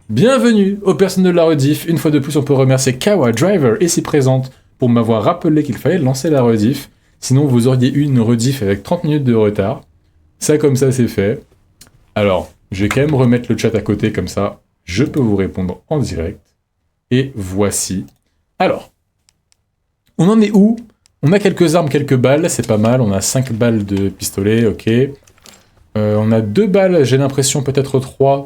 Bienvenue aux personnes de la rediff. Une fois de plus, on peut remercier Kawa Driver ici présente pour m'avoir rappelé qu'il fallait lancer la rediff. Sinon, vous auriez eu une rediff avec 30 minutes de retard. Ça, comme ça, c'est fait. Alors, je vais quand même remettre le chat à côté, comme ça, je peux vous répondre en direct. Et voici. Alors, on en est où? On a quelques armes, quelques balles, c'est pas mal. On a 5 balles de pistolet, ok. On a 2 balles, j'ai l'impression, peut-être 3,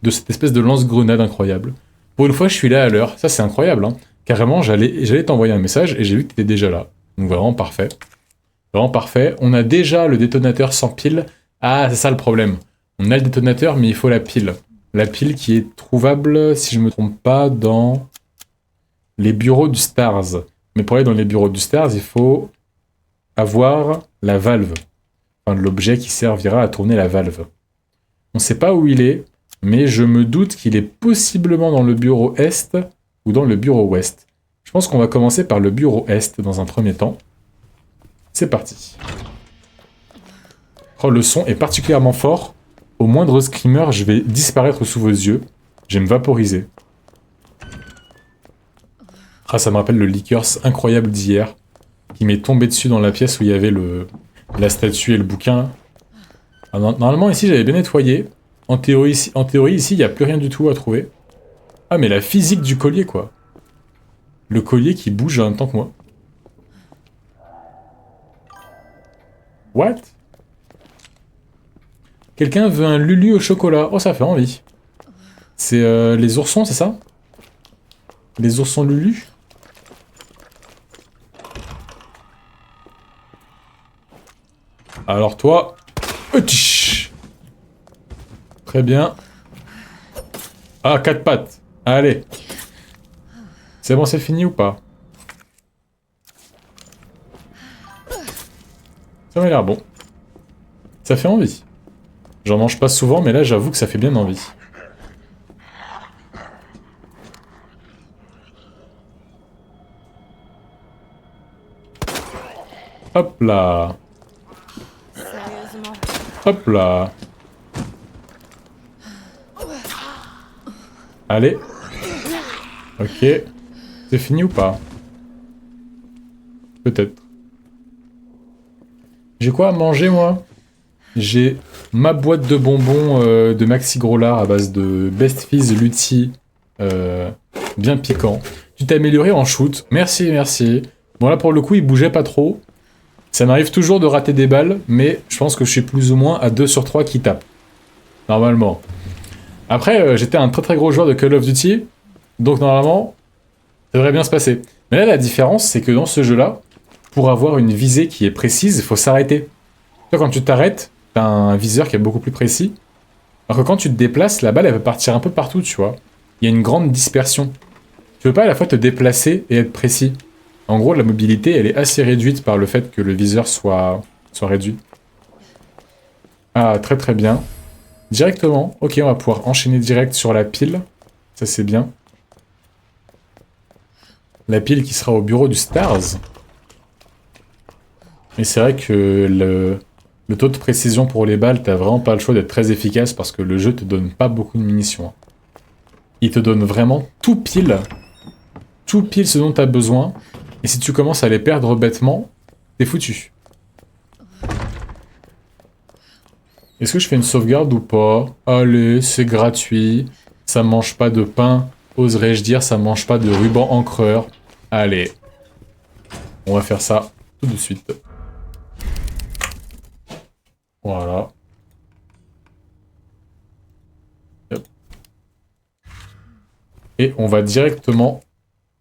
de cette espèce de lance-grenade incroyable. Pour une fois, je suis là à l'heure. Ça, c'est incroyable, hein. Carrément, j'allais t'envoyer un message et j'ai vu que t'étais déjà là. Donc vraiment parfait. Vraiment parfait. On a déjà le détonateur sans pile. Ah, c'est ça le problème. On a le détonateur, mais il faut la pile. La pile qui est trouvable, si je me trompe pas, dans les bureaux du Stars. Mais pour aller dans les bureaux du Stars, il faut avoir la valve. Enfin, l'objet qui servira à tourner la valve. On ne sait pas où il est, mais je me doute qu'il est possiblement dans le bureau Est ou dans le bureau Ouest. Je pense qu'on va commencer par le bureau Est dans un premier temps. C'est parti. Oh, le son est particulièrement fort. Au moindre screamer, je vais disparaître sous vos yeux. Je vais me vaporiser. Ah, ça me rappelle le Lickers incroyable d'hier, qui m'est tombé dessus dans la pièce où il y avait la statue et le bouquin. Ah, normalement, ici, j'avais bien nettoyé. En théorie, ici, il n'y a plus rien du tout à trouver. Ah, mais la physique du collier, quoi. Le collier qui bouge en même temps que moi. What? Quelqu'un veut un Lulu au chocolat. Oh, ça fait envie. C'est les oursons, c'est ça? Les oursons Lulu? Alors toi... Très bien. Ah, 4 pattes. Allez. C'est bon, c'est fini ou pas? Ça m'a l'air bon. Ça fait envie. J'en mange pas souvent, mais là, j'avoue que ça fait bien envie. Hop là. Sérieusement. Hop là. Allez. Ok. C'est fini ou pas? Peut-être. J'ai quoi à manger, moi? J'ai ma boîte de bonbons de Maxi Grolard à base de Best Fizz Lutti bien piquant. Tu t'es amélioré en shoot. Merci, merci. Bon, là, pour le coup, il bougeait pas trop. Ça m'arrive toujours de rater des balles, mais je pense que je suis plus ou moins à 2 sur 3 qui tapent. Normalement. Après, j'étais un très très gros joueur de Call of Duty, donc normalement, ça devrait bien se passer. Mais là, la différence, c'est que dans ce jeu-là, pour avoir une visée qui est précise, il faut s'arrêter. Toi, quand tu t'arrêtes, t'as un viseur qui est beaucoup plus précis. Alors que quand tu te déplaces, la balle, elle peut partir un peu partout, tu vois. Il y a une grande dispersion. Tu peux pas à la fois te déplacer et être précis. En gros, la mobilité, elle est assez réduite par le fait que le viseur soit réduit. Ah, très très bien. Directement. Ok, on va pouvoir enchaîner direct sur la pile. Ça, c'est bien. La pile qui sera au bureau du Stars. Mais c'est vrai que le taux de précision pour les balles, t'as vraiment pas le choix d'être très efficace parce que le jeu te donne pas beaucoup de munitions. Il te donne vraiment tout pile ce dont t'as besoin. Et si tu commences à les perdre bêtement, t'es foutu. Est-ce que je fais une sauvegarde ou pas? Allez, c'est gratuit. Ça mange pas de pain. Oserais-je dire, ça mange pas de ruban encreur. Allez. On va faire ça tout de suite. Voilà. Hop. Et on va directement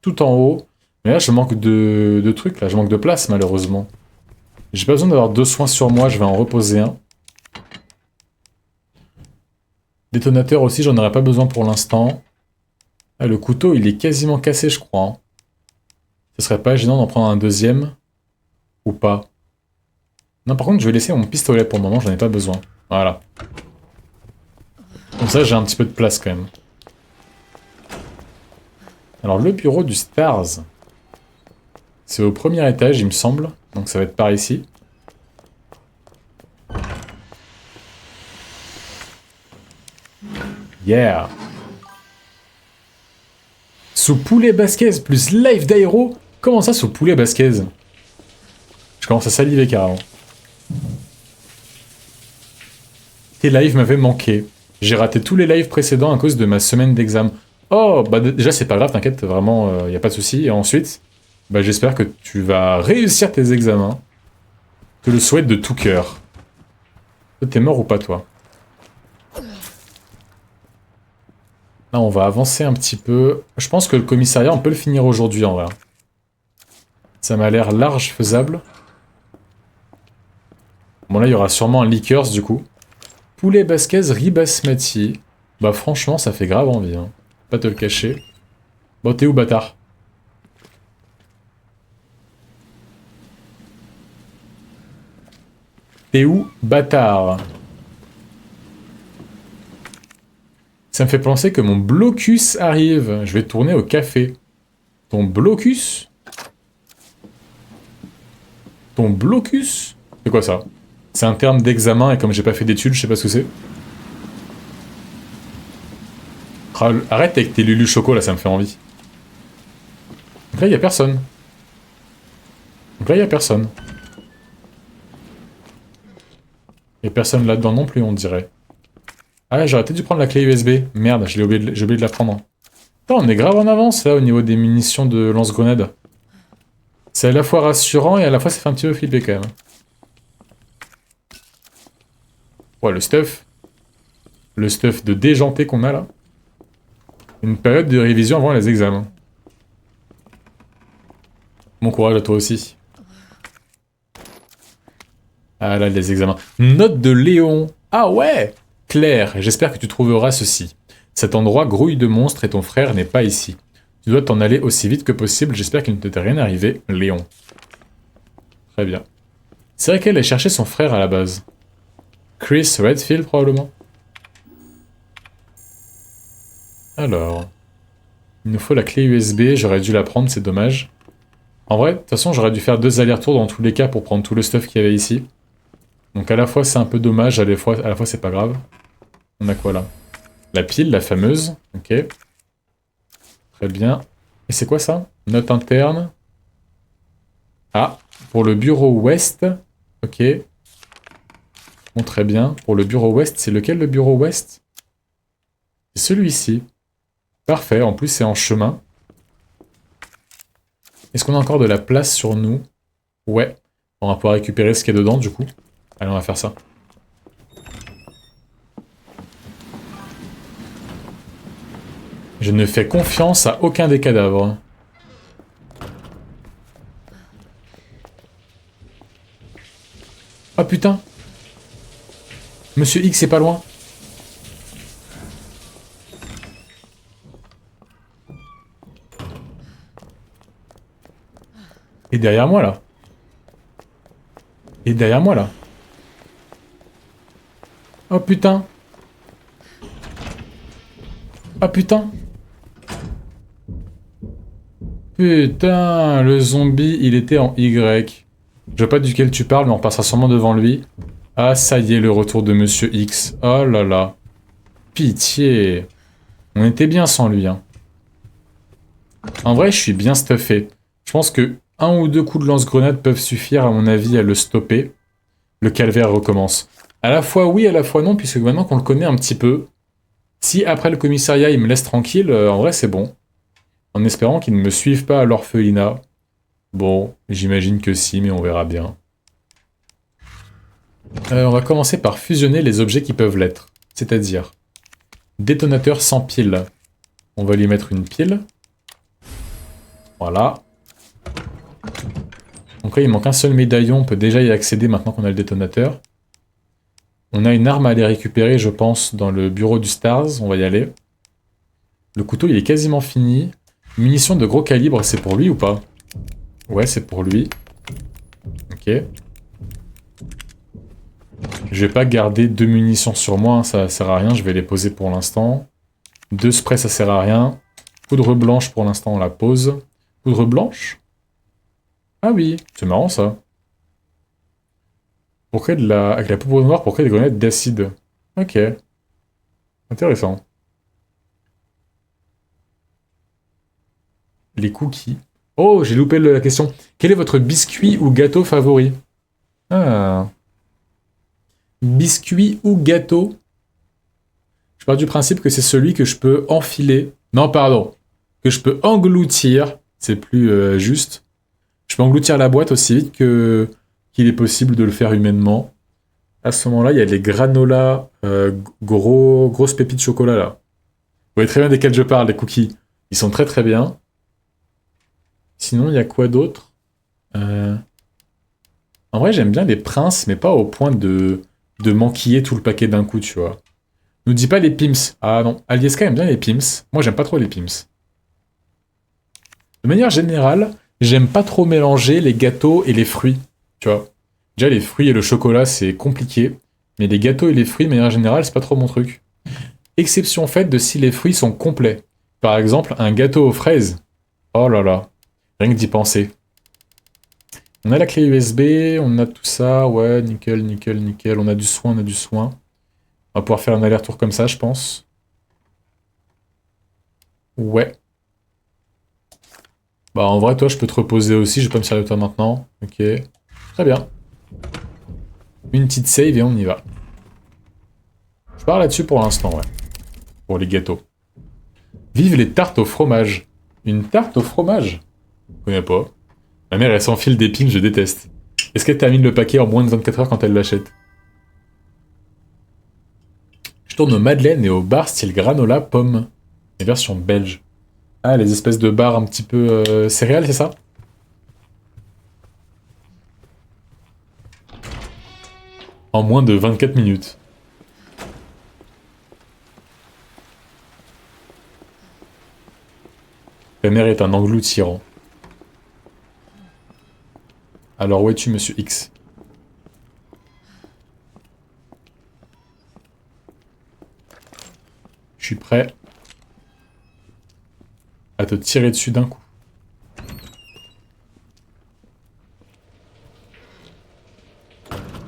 tout en haut. Mais là, je manque de trucs, là. Je manque de place, malheureusement. J'ai pas besoin d'avoir 2 soins sur moi, je vais en reposer un. Détonateur aussi, j'en aurais pas besoin pour l'instant. Ah, le couteau, il est quasiment cassé, je crois. Hein. Ce serait pas gênant d'en prendre un deuxième. Ou pas. Non, par contre, je vais laisser mon pistolet pour le moment, j'en ai pas besoin. Voilà. Comme ça, j'ai un petit peu de place, quand même. Alors, le bureau du Stars. C'est au premier étage, il me semble. Donc ça va être par ici. Yeah. Sous poulet basquez plus live d'aéro? Comment ça sous poulet basquez? Je commence à saliver carrément. Tes lives m'avaient manqué. J'ai raté tous les lives précédents à cause de ma semaine d'examen. Oh, bah déjà c'est pas grave, t'inquiète, vraiment, y a pas de souci. Et ensuite, bah j'espère que tu vas réussir tes examens. Je te le souhaite de tout cœur. T'es mort ou pas, toi? Là, on va avancer un petit peu. Je pense que le commissariat, on peut le finir aujourd'hui, en vrai. Ça m'a l'air large, faisable. Bon, là, il y aura sûrement un liqueurs, du coup. Poulet basquez, riz basmati. Bah, franchement, ça fait grave envie, hein. Pas te le cacher. Bon, t'es où, bâtard? T'es où, bâtard? Ça me fait penser que mon blocus arrive. Je vais tourner au café. Ton blocus? Ton blocus? C'est quoi ça? C'est un terme d'examen et comme j'ai pas fait d'études, je sais pas ce que c'est. Arrête avec tes Lulu Choco là, ça me fait envie. Donc là, y a personne. Donc là, y a personne. Y a personne là-dedans non plus, on dirait. Ah, j'aurais peut-être dû prendre la clé USB. Merde, j'ai oublié de la prendre. Putain, on est grave en avance là au niveau des munitions de lance-grenade. C'est à la fois rassurant et à la fois ça fait un petit peu flipper quand même. Ouais, le stuff. Le stuff de déjanté qu'on a là. Une période de révision avant les examens. Bon courage à toi aussi. Ah là, les examens. Note de Léon. Ah ouais! Claire, j'espère que tu trouveras ceci. Cet endroit grouille de monstres et ton frère n'est pas ici. Tu dois t'en aller aussi vite que possible, j'espère qu'il ne t'est rien arrivé, Léon. Très bien. C'est vrai qu'elle a cherché son frère à la base. Chris Redfield, probablement. Alors... Il nous faut la clé USB, j'aurais dû la prendre, c'est dommage. En vrai, de toute façon, j'aurais dû faire 2 allers-retours dans tous les cas pour prendre tout le stuff qu'il y avait ici. Donc à la fois c'est un peu dommage, à la fois c'est pas grave. On a quoi là? La pile, la fameuse. Ok. Très bien. Et c'est quoi ça? Note interne. Ah, pour le bureau ouest. Ok. Bon, très bien. Pour le bureau ouest, c'est lequel le bureau ouest? C'est celui-ci. Parfait, en plus c'est en chemin. Est-ce qu'on a encore de la place sur nous? Ouais. On va pouvoir récupérer ce qu'il y a dedans du coup. Allez, on va faire ça. Je ne fais confiance à aucun des cadavres. Ah putain! Monsieur X est pas loin. Et derrière moi là. Et derrière moi là. Oh putain. Ah putain. Putain, le zombie, il était en Y. Je vois pas duquel tu parles, mais on passera sûrement devant lui. Ah, ça y est, le retour de Monsieur X. Oh là là. Pitié. On était bien sans lui, hein. En vrai, je suis bien stuffé. Je pense que 1 ou 2 coups de lance-grenade peuvent suffire, à mon avis, à le stopper. Le calvaire recommence. À la fois oui, à la fois non, puisque maintenant qu'on le connaît un petit peu, si après le commissariat il me laisse tranquille, en vrai c'est bon. En espérant qu'il ne me suive pas à l'orphelinat. Bon, j'imagine que si, mais on verra bien. On va commencer par fusionner les objets qui peuvent l'être. C'est-à-dire, détonateur sans pile. On va lui mettre une pile. Voilà. Donc là, il manque un seul médaillon, on peut déjà y accéder maintenant qu'on a le détonateur. On a une arme à aller récupérer, je pense, dans le bureau du Stars, on va y aller. Le couteau, il est quasiment fini. Munitions de gros calibre, c'est pour lui ou pas? Ouais, c'est pour lui. Ok. Je vais pas garder 2 munitions sur moi, hein, ça sert à rien, je vais les poser pour l'instant. 2 sprays, ça sert à rien. Poudre blanche, pour l'instant, on la pose. Poudre blanche? Ah oui, c'est marrant ça. Pourquoi avec la poudre noire, pourquoi des grenades d'acide? Ok. Intéressant. Les cookies. Oh, j'ai loupé la question. Quel est votre biscuit ou gâteau favori? Ah. Biscuit ou gâteau? Je pars du principe que c'est celui que je peux enfiler. Non, pardon. Que je peux engloutir. C'est plus juste. Je peux engloutir la boîte aussi vite qu'il est possible de le faire humainement. À ce moment-là, il y a les granolas, grosses pépites de chocolat là. Vous voyez très bien desquels je parle, les cookies. Ils sont très très bien. Sinon, il y a quoi d'autre? En vrai, j'aime bien les princes, mais pas au point de m'enquiller tout le paquet d'un coup, tu vois. Nous dis pas les Pims. Ah non, Alieska aime bien les Pims. Moi, j'aime pas trop les Pims. De manière générale, j'aime pas trop mélanger les gâteaux et les fruits, tu vois. Déjà, les fruits et le chocolat, c'est compliqué. Mais les gâteaux et les fruits, de manière générale, c'est pas trop mon truc. Exception faite de si les fruits sont complets. Par exemple, un gâteau aux fraises. Oh là là. Rien que d'y penser. On a la clé USB, on a tout ça. Ouais, nickel, nickel, nickel. On a du soin, on a du soin. On va pouvoir faire un aller-retour comme ça, je pense. Ouais. Bah, en vrai, toi, je peux te reposer aussi. Je vais pas me servir de toi maintenant. Ok. Très bien. Une petite save et on y va. Je pars là-dessus pour l'instant, ouais. Pour les gâteaux. Vive les tartes au fromage. Une tarte au fromage? Je connais pas. Ma mère, elle s'enfile des piles, je déteste. Est-ce qu'elle termine le paquet en moins de 24 heures quand elle l'achète? Je tourne aux madeleines et aux bars style granola pomme. Les versions belges. Ah, les espèces de bars un petit peu céréales, c'est ça? En moins de 24 minutes. La mère est un engloutirant. Alors où es-tu, monsieur X? Je suis prêt à te tirer dessus d'un coup.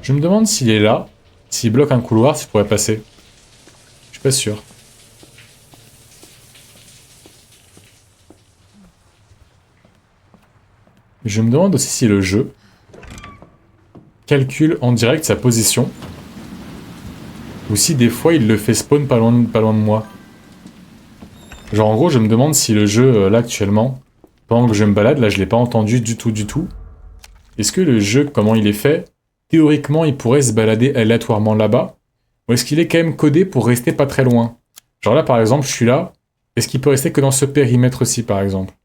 Je me demande s'il est là, s'il bloque un couloir, s'il pourrait passer. Je suis pas sûr. Je me demande aussi si le jeu calcule en direct sa position, ou si des fois il le fait spawn pas loin de moi. Genre en gros, je me demande si le jeu, là actuellement, pendant que je me balade, là je l'ai pas entendu du tout du tout. Est-ce que le jeu, comment il est fait, théoriquement il pourrait se balader aléatoirement là-bas, ou est-ce qu'il est quand même codé pour rester pas très loin? Genre là par exemple, je suis là, est-ce qu'il peut rester que dans ce périmètre-ci par exemple?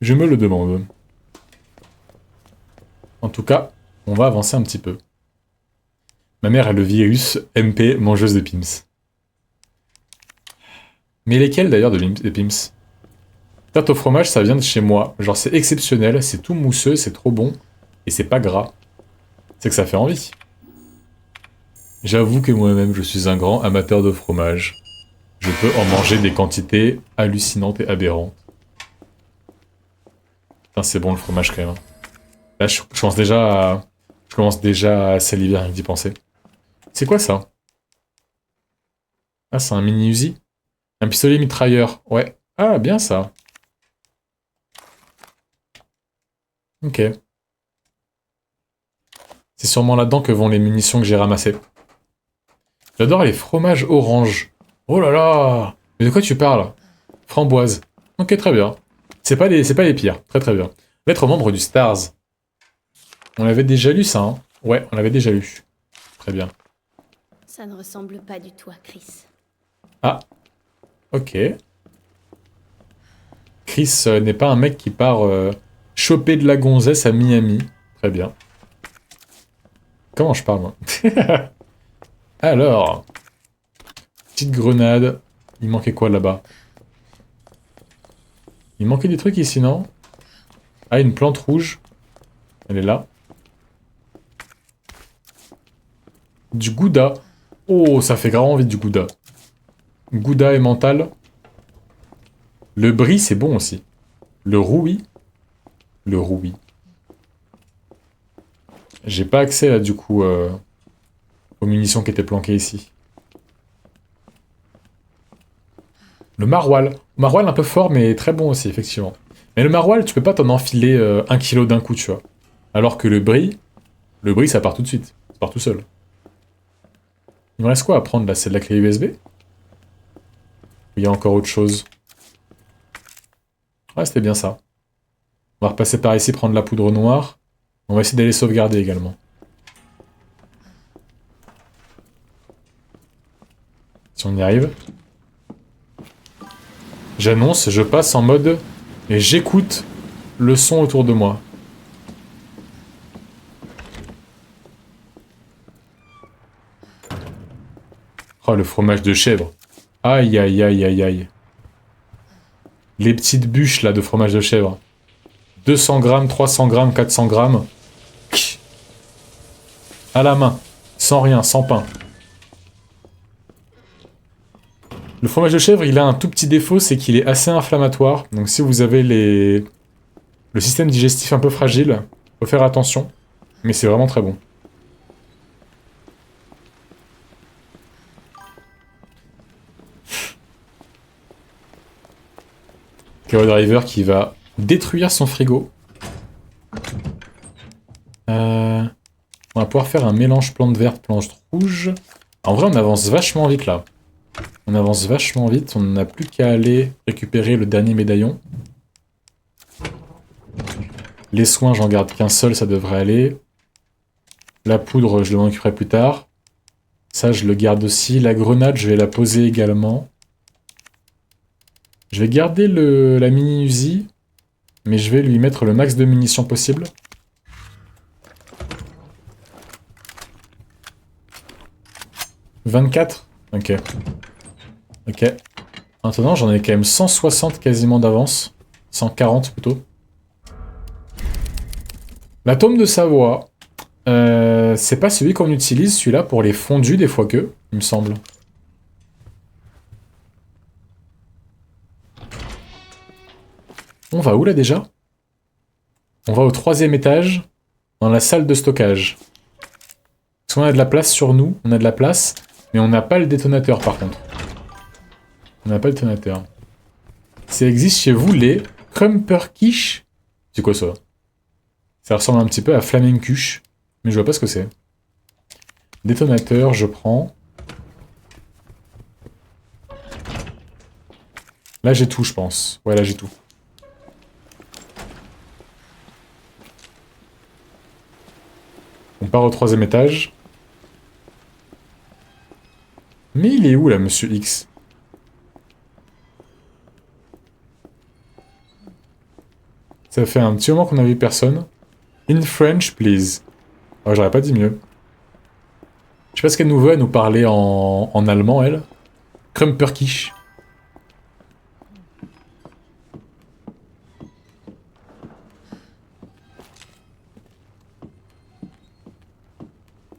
Je me le demande. En tout cas, on va avancer un petit peu. Ma mère a le virus MP mangeuse de Pims. Mais lesquels d'ailleurs des Pims? Tarte au fromage, ça vient de chez moi. Genre c'est exceptionnel, c'est tout mousseux, c'est trop bon. Et c'est pas gras. C'est que ça fait envie. J'avoue que moi-même, je suis un grand amateur de fromage. Je peux en manger des quantités hallucinantes et aberrantes. Putain, c'est bon le fromage quand même. Hein. Là, je commence déjà à saliver rien que d'y penser. C'est quoi ça? Ah, c'est un mini Uzi? Un pistolet mitrailleur. Ouais. Ah, bien ça. Ok. C'est sûrement là-dedans que vont les munitions que j'ai ramassées. J'adore les fromages orange. Oh là là! Mais de quoi tu parles? Framboise. Ok, très bien. C'est pas les pires. Très très bien. Être membre du Stars. On avait déjà lu ça, hein? Ouais, on l'avait déjà lu. Très bien. Ça ne ressemble pas du tout à Chris. Ah. Ok. Chris n'est pas un mec qui part choper de la gonzesse à Miami. Très bien. Comment je parle, moi? Alors. Petite grenade. Il manquait quoi là-bas? Il manquait des trucs ici, non? Ah, une plante rouge. Elle est là. Du gouda. Oh, ça fait grave envie du gouda. Gouda et mental. Le brie, c'est bon aussi. Le rouille. Le rouille. J'ai pas accès, là, du coup, aux munitions qui étaient planquées ici. Le maroilles. Maroilles un peu fort, mais très bon aussi, effectivement. Mais le maroilles, tu peux pas t'en enfiler 1 kilo d'un coup, tu vois. Alors que le brie, ça part tout de suite. Ça part tout seul. Il me reste quoi à prendre là? C'est de la clé USB? Ou il y a encore autre chose? Ouais, c'était bien ça. On va repasser par ici, prendre la poudre noire. On va essayer d'aller sauvegarder également. Si on y arrive. J'annonce, je passe en mode... Et j'écoute le son autour de moi. Oh, le fromage de chèvre. Aïe, aïe, aïe, aïe, aïe. Les petites bûches, là, de fromage de chèvre. 200 grammes, 300 grammes, 400 grammes. À la main. Sans rien, sans pain. Le fromage de chèvre, il a un tout petit défaut, c'est qu'il est assez inflammatoire. Donc si vous avez le système digestif un peu fragile, faut faire attention. Mais c'est vraiment très bon. Kawa Driver qui va détruire son frigo. On va pouvoir faire un mélange plante verte, plante rouge. En vrai, on avance vachement vite là. On avance vachement vite. On n'a plus qu'à aller récupérer le dernier médaillon. Les soins, j'en garde qu'un seul, ça devrait aller. La poudre, je m'en occuperai plus tard. Ça, je le garde aussi. La grenade, je vais la poser également. Je vais garder la mini Uzi, mais je vais lui mettre le max de munitions possible. « 24 ?» Ok. Ok. Maintenant, j'en ai quand même 160 quasiment d'avance. 140 plutôt. L'atome de Savoie. C'est pas celui qu'on utilise, celui-là, pour les fondus des fois que, il me semble. On va où là déjà? On va au 3e étage, dans la salle de stockage. Parce qu'on a de la place sur nous, on a de la place, mais on n'a pas le détonateur par contre. On n'a pas le détonateur. Ça existe chez vous les Krumperkisch? C'est quoi ça? Ça ressemble un petit peu à Flamencuche, mais je vois pas ce que c'est. Détonateur, je prends. Là j'ai tout, je pense. Ouais, là j'ai tout. On part au 3e étage. Mais il est où là, monsieur X? Ça fait un petit moment qu'on n'a vu personne. In French, please. Oh, j'aurais pas dit mieux. Je sais pas ce qu'elle nous veut, elle nous parler en allemand, elle. Krumperkisch.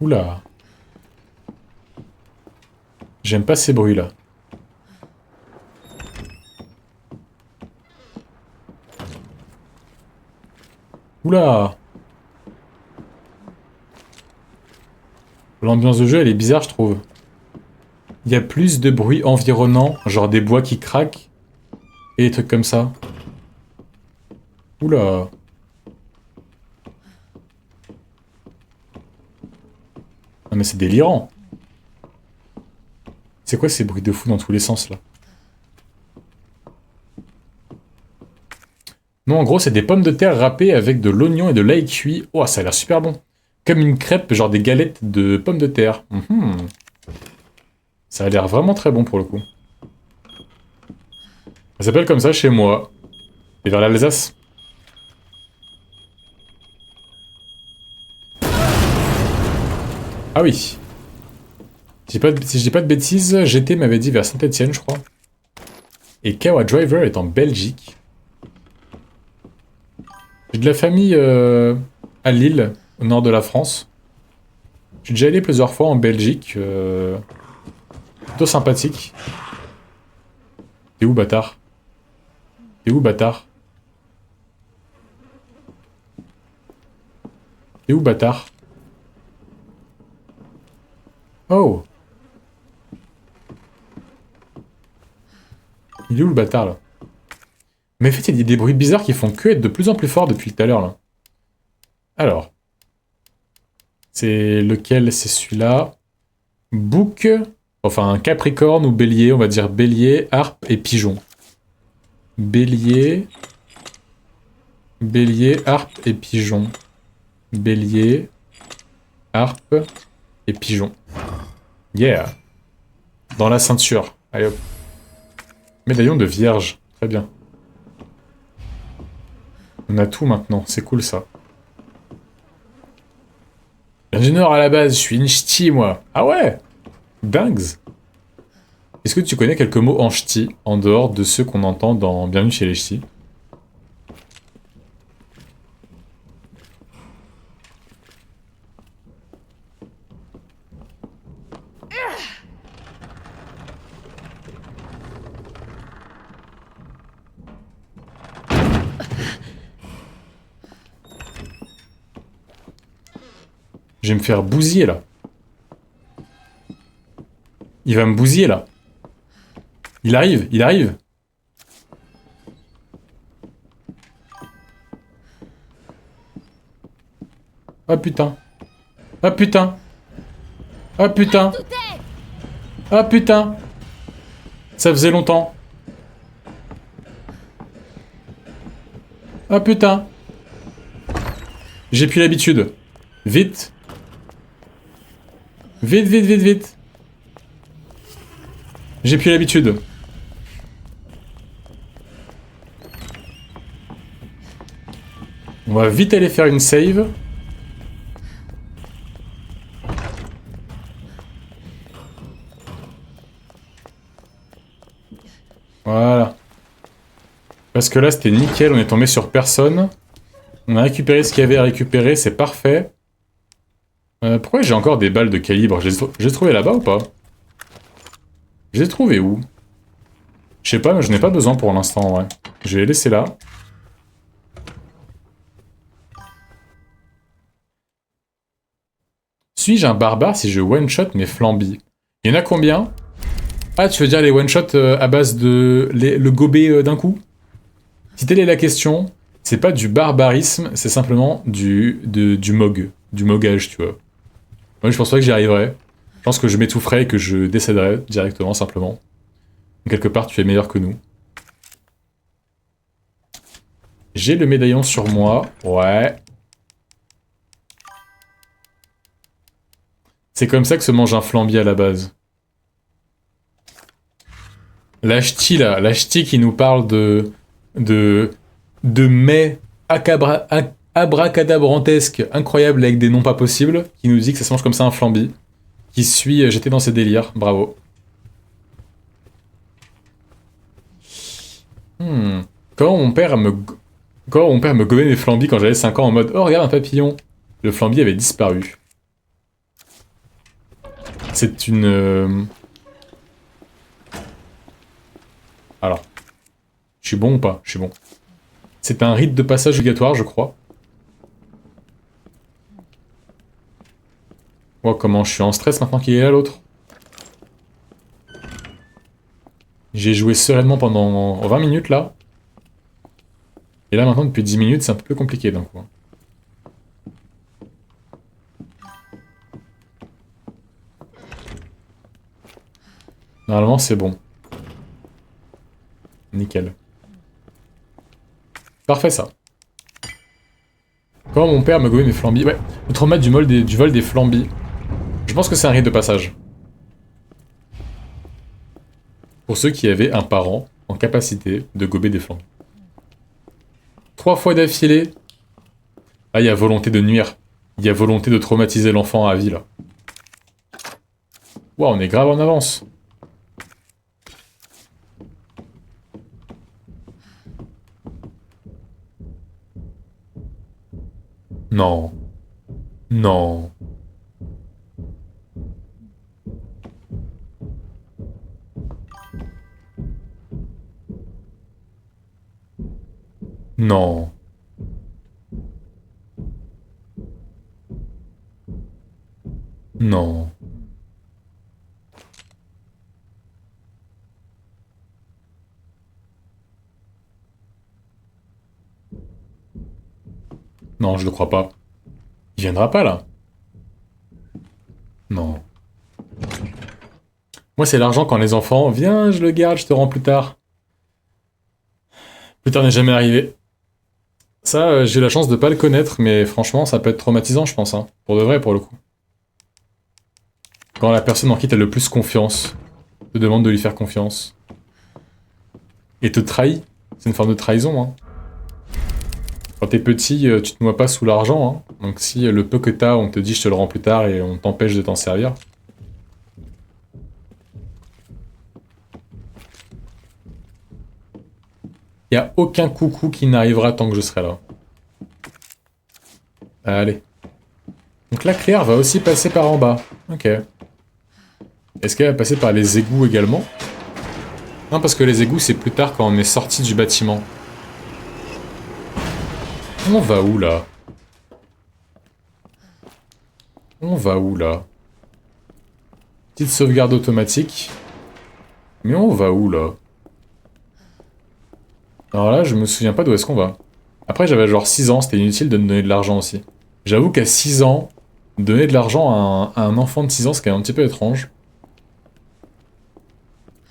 Oula. J'aime pas ces bruits-là. Oula. L'ambiance de jeu, elle est bizarre, je trouve. Il y a plus de bruit environnant, genre des bois qui craquent, et des trucs comme ça. Oula. Ah mais c'est délirant. C'est quoi ces bruits de fou dans tous les sens, là? Non, en gros, c'est des pommes de terre râpées avec de l'oignon et de l'ail cuit. Oh, ça a l'air super bon. Comme une crêpe, genre des galettes de pommes de terre. Ça a l'air vraiment très bon pour le coup. Ça s'appelle comme ça chez moi. Et vers l'Alsace. Ah oui. Si je dis pas de bêtises, GT m'avait dit vers Saint-Etienne, je crois. Et Kawa Driver est en Belgique. J'ai de la famille à Lille, au nord de la France. Je suis déjà allé plusieurs fois en Belgique. Plutôt sympathique. T'es où, bâtard? T'es où, bâtard? T'es où, bâtard? Oh! Il est où le bâtard là? Mais en fait, il y a des bruits bizarres qui font que être de plus en plus forts depuis tout à l'heure, là. Alors. C'est lequel? C'est celui-là. Bouc. Enfin, Capricorne ou Bélier. On va dire Bélier, Harpe et Pigeon. Bélier. Bélier, Harpe et Pigeon. Bélier, Harpe et Pigeon. Yeah. Dans la ceinture. Allez hop. Médaillon de vierge. Très bien. On a tout maintenant. C'est cool ça. Ingénieur à la base, je suis une ch'ti moi. Ah ouais. Dingues. Est-ce que tu connais quelques mots en ch'ti, en dehors de ceux qu'on entend dans Bienvenue chez les ch'tis? Je vais me faire bousiller là. Il va me bousiller là. Il arrive, il arrive. Ah putain. Ah putain. Ah putain. Ah putain. Ça faisait longtemps. Ah putain. J'ai plus l'habitude. Vite. Vite, vite, vite, vite. J'ai plus l'habitude. On va vite aller faire une save. Voilà. Parce que là, c'était nickel, on est tombé sur personne. On a récupéré ce qu'il y avait à récupérer, c'est parfait. Pourquoi j'ai encore des balles de calibre? Je les ai trouvées là-bas ou pas? Je les ai trouvées où? Je sais pas, mais je n'ai pas besoin pour l'instant, ouais. Je vais les laisser là. Suis-je un barbare si je one-shot mes flambis? Il y en a combien? Ah, tu veux dire les one-shot à base de... le gober d'un coup? Si telle est la question, c'est pas du barbarisme, c'est simplement du mog. Du mogage, tu vois. Moi, je pense pas que j'y arriverai. Je pense que je m'étoufferai et que je décéderai directement, simplement. Donc, quelque part, tu es meilleur que nous. J'ai le médaillon sur moi. Ouais. C'est comme ça que se mange un flambi à la base. La ch'ti, là. La ch'ti qui nous parle de mets abracadabrantesques incroyables avec des noms pas possibles, qui nous dit que ça se mange comme ça un flambi. Qui suis j'étais dans ses délires. Bravo. Comment mon père me gobait mes flambis quand j'avais 5 ans en mode « Oh, regarde un papillon !» Le flambi avait disparu. C'est une... Alors. Je suis bon ou pas? Je suis bon. C'est un rite de passage obligatoire, je crois. Oh, comment je suis en stress maintenant qu'il est là, l'autre. J'ai joué sereinement pendant 20 minutes, là. Et là, maintenant, depuis 10 minutes, c'est un peu plus compliqué, d'un coup. Normalement, c'est bon. Nickel. Parfait, ça. Comment mon père me gobait mes flambis? Ouais, le trauma du vol des flambis. Je pense que c'est un rite de passage. Pour ceux qui avaient un parent en capacité de gober des flambis. 3 fois d'affilée. Ah, il y a volonté de nuire. Il y a volonté de traumatiser l'enfant à vie, là. Ouah, on est grave en avance. Non. Non. Non. Non. Non, je le crois pas. Il viendra pas, là. Non. Moi, c'est l'argent quand les enfants... Viens, je le garde, je te rends plus tard. Plus tard n'est jamais arrivé. Ça, j'ai eu la chance de pas le connaître, mais franchement, ça peut être traumatisant, je pense. Hein. Pour de vrai, pour le coup. Quand la personne en qui t'as le plus confiance te demande de lui faire confiance. Et te trahit. C'est une forme de trahison, hein. Quand t'es petit, tu te noies pas sous l'argent, hein. Donc si le peu que t'as, on te dit je te le rends plus tard et on t'empêche de t'en servir. Y a aucun coucou qui n'arrivera tant que je serai là. Allez. Donc la Claire va aussi passer par en bas. Ok. Est-ce qu'elle va passer par les égouts également? Non, parce que les égouts, c'est plus tard quand on est sorti du bâtiment. On va où, là? On va où, là? Petite sauvegarde automatique. Mais on va où, là? Alors là, je me souviens pas d'où est-ce qu'on va. Après, j'avais genre 6 ans, c'était inutile de me donner de l'argent aussi. J'avoue qu'à 6 ans, donner de l'argent à un enfant de 6 ans, c'est quand même un petit peu étrange.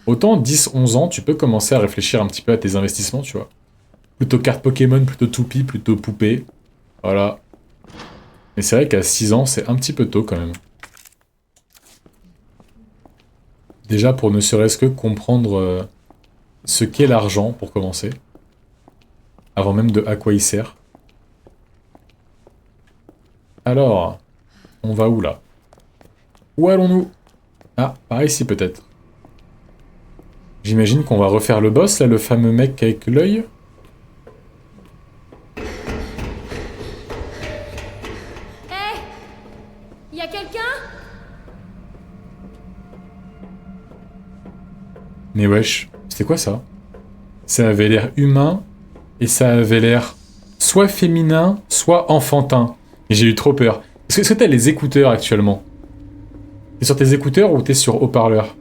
Autant 10-11 ans, tu peux commencer à réfléchir un petit peu à tes investissements, tu vois. Plutôt carte Pokémon, plutôt toupie, plutôt poupée. Voilà. Mais c'est vrai qu'à 6 ans, c'est un petit peu tôt quand même. Déjà pour ne serait-ce que comprendre ce qu'est l'argent, pour commencer. Avant même de à quoi il sert. Alors, on va où là? Où allons-nous? Ah, par ici peut-être. J'imagine qu'on va refaire le boss, là, le fameux mec avec l'œil. Hé! Y a quelqu'un? Mais wesh, c'était quoi ça? Ça avait l'air humain, et ça avait l'air soit féminin, soit enfantin. Et j'ai eu trop peur. Est-ce que t'as les écouteurs actuellement? T'es sur tes écouteurs ou t'es sur haut-parleur?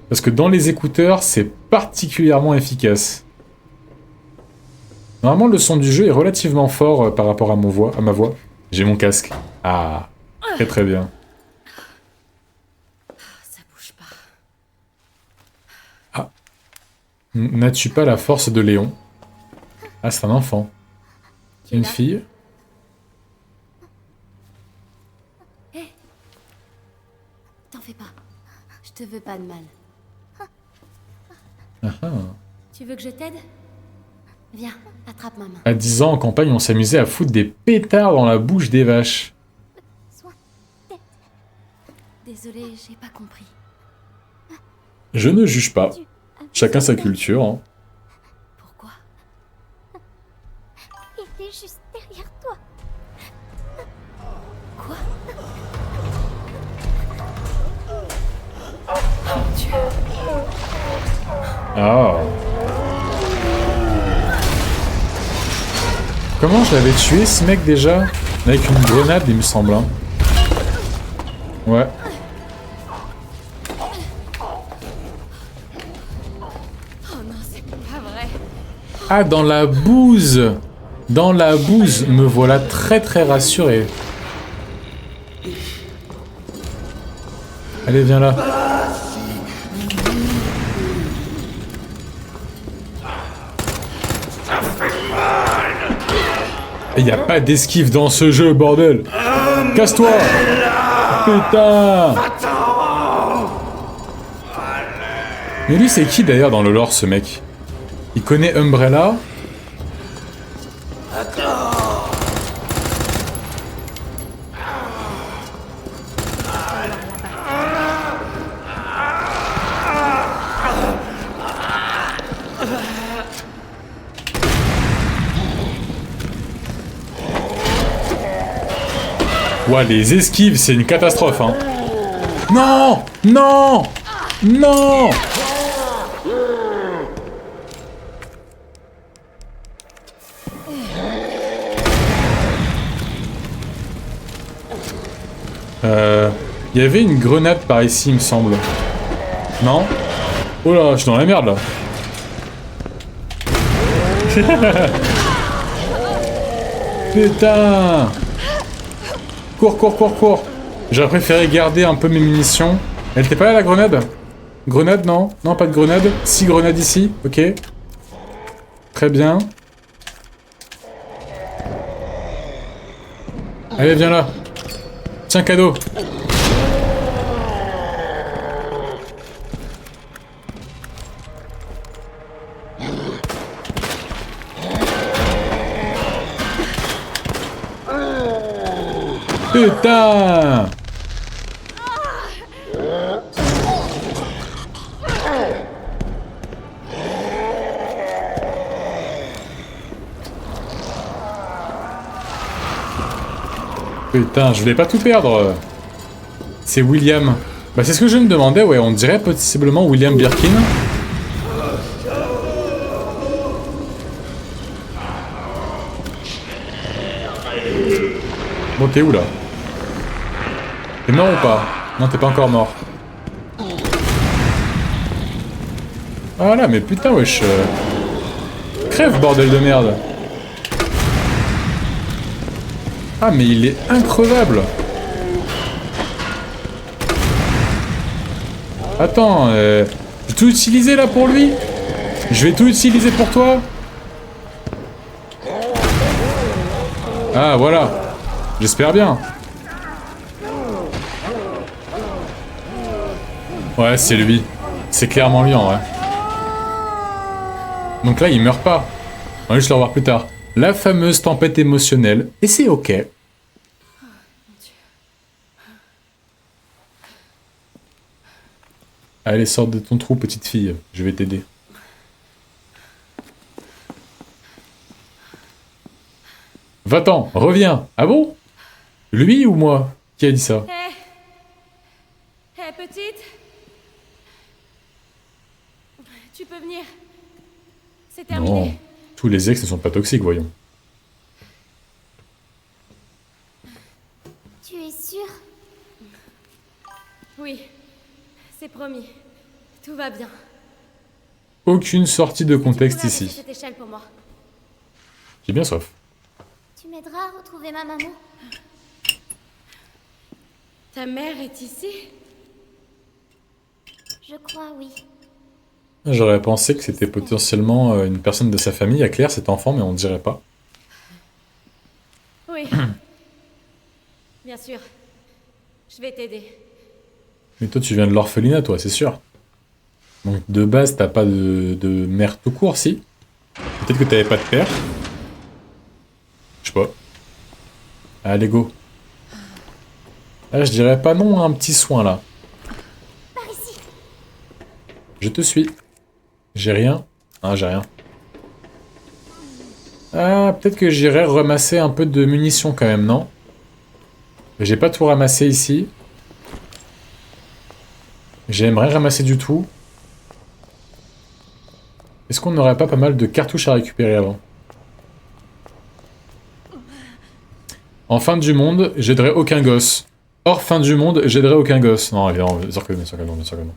Parce que dans les écouteurs, c'est particulièrement efficace. Normalement, le son du jeu est relativement fort par rapport à ma voix. J'ai mon casque. Ah, très très bien. Ça bouge pas. Ah. N'as-tu pas la force de Léon? Ah, c'est un enfant. Une fille? Hé! T'en fais pas. Je te veux pas de mal. Ah ah. Tu veux que je t'aide? Viens, attrape ma main. À 10 ans, en campagne, on s'amusait à foutre des pétards dans la bouche des vaches. Désolée, j'ai pas compris. Je ne juge pas. Chacun sa culture. Hein. Pourquoi? Il était juste derrière toi. Quoi? Ah. Comment je l'avais tué ce mec déjà? Avec une grenade, il me semble. Hein. Ouais. Oh non, c'est pas vrai. Ah, dans la bouse! Dans la bouse, me voilà très très rassuré. Allez, viens là. Il n'y a pas d'esquive dans ce jeu, bordel! Casse-toi! Putain! Mais lui, c'est qui d'ailleurs dans le lore, ce mec? Il connaît Umbrella? Ouais, les esquives, c'est une catastrophe, hein. Non! Non! Non! Il y avait une grenade par ici, il me semble. Non? Oh là, je suis dans la merde, là. Putain! Cours, cours, cours, cours! J'aurais préféré garder un peu mes munitions. Elle était pas là la grenade? Grenade, non? Non, pas de grenade. 6 grenades ici, ok. Très bien. Allez, viens là. Tiens, cadeau. Putain! Putain, je voulais pas tout perdre. C'est William. Bah c'est ce que je me demandais, ouais, on dirait possiblement William Birkin. Bon, t'es où là? T'es mort ou pas? Non, t'es pas encore mort. Voilà, mais putain, wesh. Crève, bordel de merde. Ah, mais il est increvable. Attends, je vais tout utiliser là pour lui? Je vais tout utiliser pour toi? Ah, voilà. J'espère bien. Ouais, c'est lui. C'est clairement lui en vrai. Donc là, il meurt pas. On va juste le revoir plus tard. La fameuse tempête émotionnelle. Et c'est ok. Allez, sors de ton trou, petite fille. Je vais t'aider. Va-t'en, reviens. Ah bon? Lui ou moi? Qui a dit ça? Hé, petite. Tu peux venir. C'est terminé. Non, tous les ex ne sont pas toxiques, voyons. Tu es sûre? Oui, c'est promis. Tout va bien. Aucune sortie de contexte ici. Cette échelle pour moi. J'ai bien soif. Tu m'aideras à retrouver ma maman? Ta mère est ici? Je crois, oui. J'aurais pensé que c'était potentiellement une personne de sa famille, à Claire, cet enfant, mais on dirait pas. Oui. Bien sûr. Je vais t'aider. Mais toi, tu viens de l'orphelinat, toi, c'est sûr. Donc, de base, t'as pas de mère tout court, si? Peut-être que t'avais pas de père? Je sais pas. Allez, go. Ah, je dirais pas non à un petit soin, là. Par ici. Je te suis. J'ai rien. Ah, j'ai rien. Ah, peut-être que j'irai ramasser un peu de munitions quand même, non? J'ai pas tout ramassé ici. J'aimerais ramasser du tout. Est-ce qu'on n'aurait pas pas mal de cartouches à récupérer avant? En fin du monde, j'aiderai aucun gosse. Hors fin du monde, j'aiderai aucun gosse. Non, évidemment, bien sûr que non, bien sûr que non.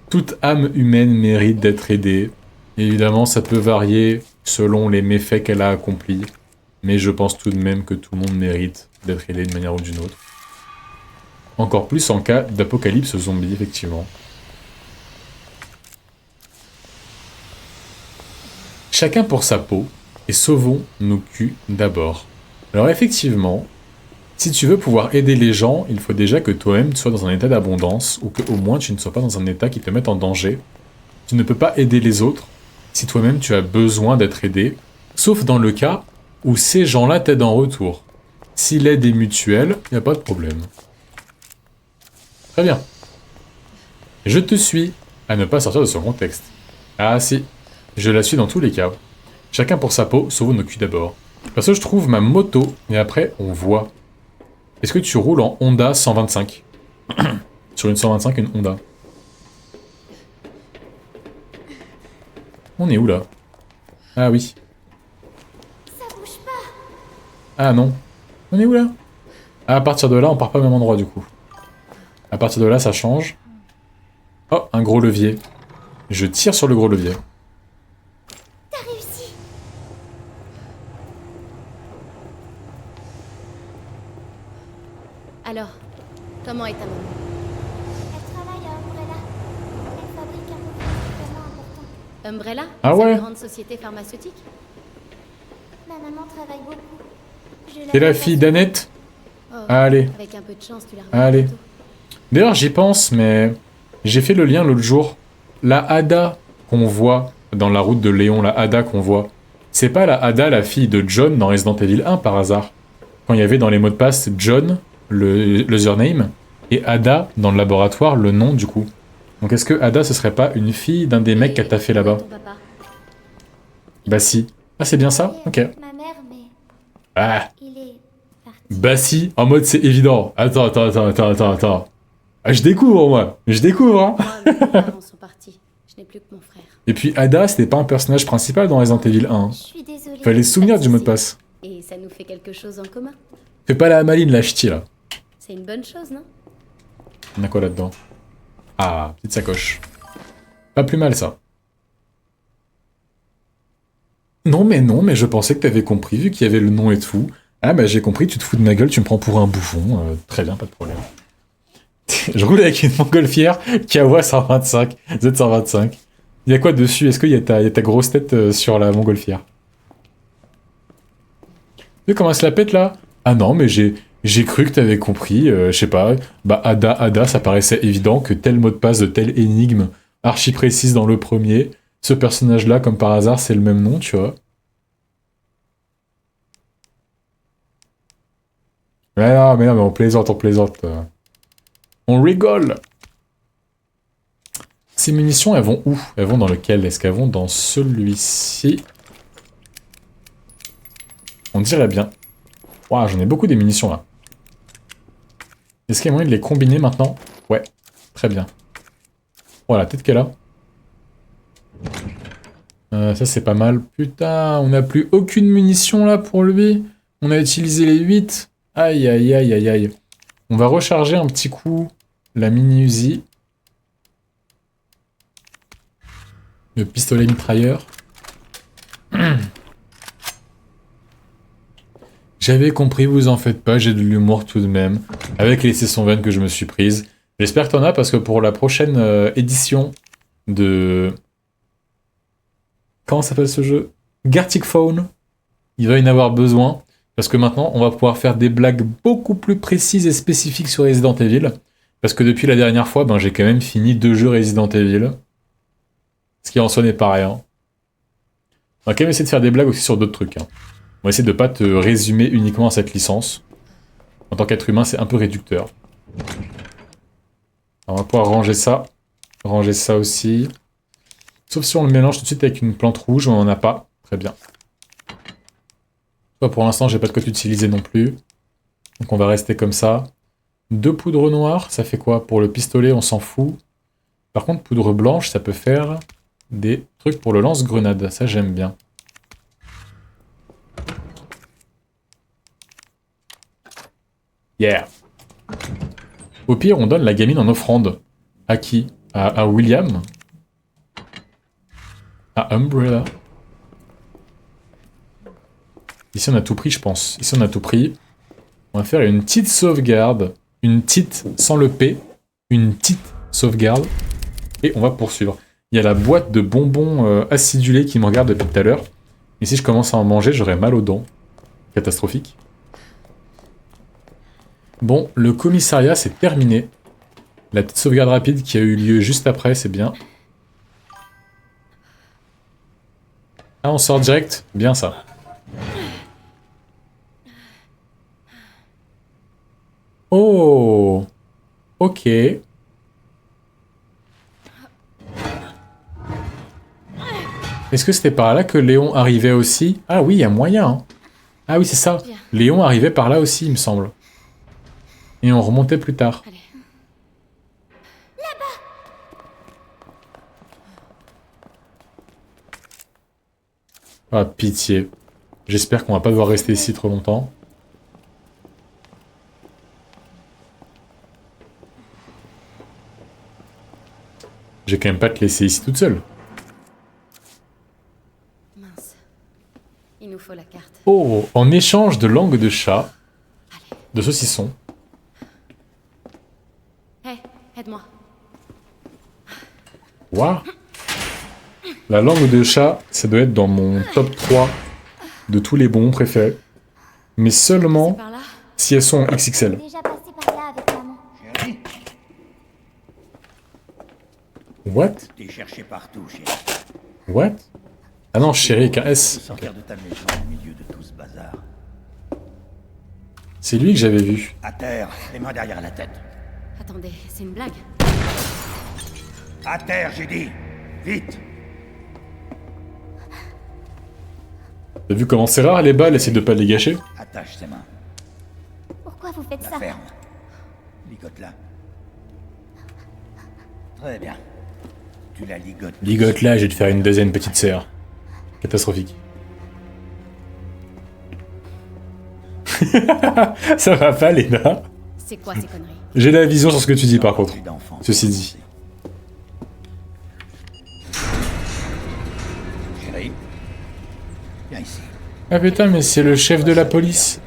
Toute âme humaine mérite d'être aidée. Évidemment, ça peut varier selon les méfaits qu'elle a accomplis. Mais je pense tout de même que tout le monde mérite d'être aidé d'une manière ou d'une autre. Encore plus en cas d'apocalypse zombie, effectivement. Chacun pour sa peau, et sauvons nos culs d'abord. Alors effectivement, si tu veux pouvoir aider les gens, il faut déjà que toi-même tu sois dans un état d'abondance, ou que au moins tu ne sois pas dans un état qui te mette en danger. Tu ne peux pas aider les autres si toi-même tu as besoin d'être aidé, sauf dans le cas où ces gens-là t'aident en retour. Si l'aide est mutuelle, il n'y a pas de problème. Très bien. Je te suis, à ne pas sortir de son contexte. Ah si, je la suis dans tous les cas. Chacun pour sa peau, sauvons nos culs d'abord. Parce que je trouve ma moto, et après on voit. Est-ce que tu roules en Honda 125? Sur une 125, une Honda. On est où là? Ah oui. Ça bouge pas. Ah non. On est où là? Ah, à partir de là, on part pas au même endroit du coup. À partir de là, ça change. Oh, un gros levier. Je tire sur le gros levier. T'as réussi. Alors, comment est ta maman? Elle travaille à Umbrella. Elle fabrique un médicament important. Umbrella? Ah C'est ouais. une grande société pharmaceutique? Ma maman travaille beaucoup. Je T'es la vois fille pas d'Annette? Oh, Allez. avec un peu de chance, tu la reverras Allez. bientôt. D'ailleurs, j'y pense, mais j'ai fait le lien l'autre jour. La Ada qu'on voit dans la route de Léon, la Ada qu'on voit, c'est pas la Ada, la fille de John dans Resident Evil 1 par hasard. Quand il y avait dans les mots de passe John, le username, et Ada dans le laboratoire, le nom du coup. Donc est-ce que Ada ce serait pas une fille d'un des mecs qu'a taffé là-bas? Ton papa. Bah si. Ah c'est bien ça? Ok. ma mère, mais Ah, il est parti. bah si, en mode c'est évident. Attends. Ah, je découvre moi, je découvre hein. Moi, mes parents sont partis. Je n'ai plus que mon frère. Et puis Ada, c'était pas un personnage principal dans Resident Evil 1. Je suis désolée. Fallait se souvenir du mot de passe. Et ça nous fait quelque chose en commun. Fais pas la maline, la ch'ti là. C'est une bonne chose, non? On a quoi là-dedans? Ah, petite sacoche. Pas plus mal ça. Non, mais je pensais que t'avais compris, vu qu'il y avait le nom et tout. Ah bah j'ai compris, tu te fous de ma gueule, tu me prends pour un bouffon. Très bien, pas de problème. Je roule avec une montgolfière Kawa 125, Z125. Il y a quoi dessus? Est-ce qu'il y a ta grosse tête sur la montgolfière? Tu sais comment elle se la pète là? Ah non, mais j'ai cru que t'avais compris, je sais pas. Bah Ada, ça paraissait évident que tel mot de passe de telle énigme archi précise dans le premier, ce personnage-là, comme par hasard, c'est le même nom, tu vois. Mais on plaisante, on plaisante. On rigole. Ces munitions, elles vont où? Elles vont dans lequel? Est-ce qu'elles vont dans celui-ci? On dirait bien. Waouh, j'en ai beaucoup des munitions là. Est-ce qu'il y a moyen de les combiner maintenant? Ouais, très bien. Voilà, peut-être qu'elle a. Ça c'est pas mal. Putain, on n'a plus aucune munition là pour lui. On a utilisé les 8. Aïe aïe aïe aïe aïe. On va recharger un petit coup la mini-Uzi. Le pistolet mitrailleur. J'avais compris, vous en faites pas, j'ai de l'humour tout de même. Avec les sessions vannes que je me suis prise. J'espère que t'en as parce que pour la prochaine édition de... Comment s'appelle ce jeu? Gartic Phone. Il va y en avoir besoin. Parce que maintenant, on va pouvoir faire des blagues beaucoup plus précises et spécifiques sur Resident Evil. Parce que depuis la dernière fois, ben, j'ai quand même fini 2 jeux Resident Evil. Ce qui en soi n'est pas rien. On va quand même essayer de faire des blagues aussi sur d'autres trucs. Hein. On va essayer de pas te résumer uniquement à cette licence. En tant qu'être humain, c'est un peu réducteur. Alors, on va pouvoir ranger ça. Ranger ça aussi. Sauf si on le mélange tout de suite avec une plante rouge, on n'en a pas. Très bien. Pour l'instant, j'ai pas de quoi t'utiliser non plus. Donc on va rester comme ça. 2 poudres noires, ça fait quoi? Pour le pistolet, on s'en fout. Par contre, poudre blanche, ça peut faire des trucs pour le lance-grenade. Ça, j'aime bien. Yeah. Au pire, on donne la gamine en offrande. À qui? À William? À Umbrella? Ici, on a tout pris, je pense. Ici, on a tout pris. On va faire une petite sauvegarde. Une petite, sans le P. Une petite sauvegarde. Et on va poursuivre. Il y a la boîte de bonbons acidulés qui me regarde depuis tout à l'heure. Et si je commence à en manger, j'aurai mal aux dents. Catastrophique. Bon, le commissariat, c'est terminé. La petite sauvegarde rapide qui a eu lieu juste après, c'est bien. Ah, on sort direct? Bien ça. Oh! Ok. Est-ce que c'était par là que Léon arrivait aussi? Ah oui, il y a moyen. Hein. Ah oui, c'est ça. Léon arrivait par là aussi, il me semble. Et on remontait plus tard. Allez. Ah, pitié. J'espère qu'on va pas devoir rester ici trop longtemps. J'ai quand même pas te laisser ici toute seule. Mince. Il nous faut la carte. Oh, en échange de langue de chat, de saucisson, Quoi? La langue de chat, ça doit être dans mon top 3 de tous les bons préférés. Mais C'est seulement par là. si elles sont Je XXL. suis déjà passé par là avec maman. Chérie, What? t'es cherché partout, chérie. What? Ah non, chérie avec un Faut S. sortir de ta maison au milieu de tout ce bazar. C'est lui que j'avais vu. À terre, les mains derrière la tête. Attendez, c'est une blague. À terre, j'ai dit. Vite. T'as vu comment c'est rare les balles, essaye de pas les gâcher? Attache ses mains. Pourquoi vous faites La ça? ferme. Ligote-la. Très bien. Tu la ligotes. Ligote là, je vais te faire une deuxième petite sœur. Catastrophique. Ça va pas, Léna? C'est quoi ces conneries? J'ai la vision sur ce que tu dis par contre. D'enfant. Ceci dit. Chérie, viens ici. Ah putain, mais c'est le chef de la police.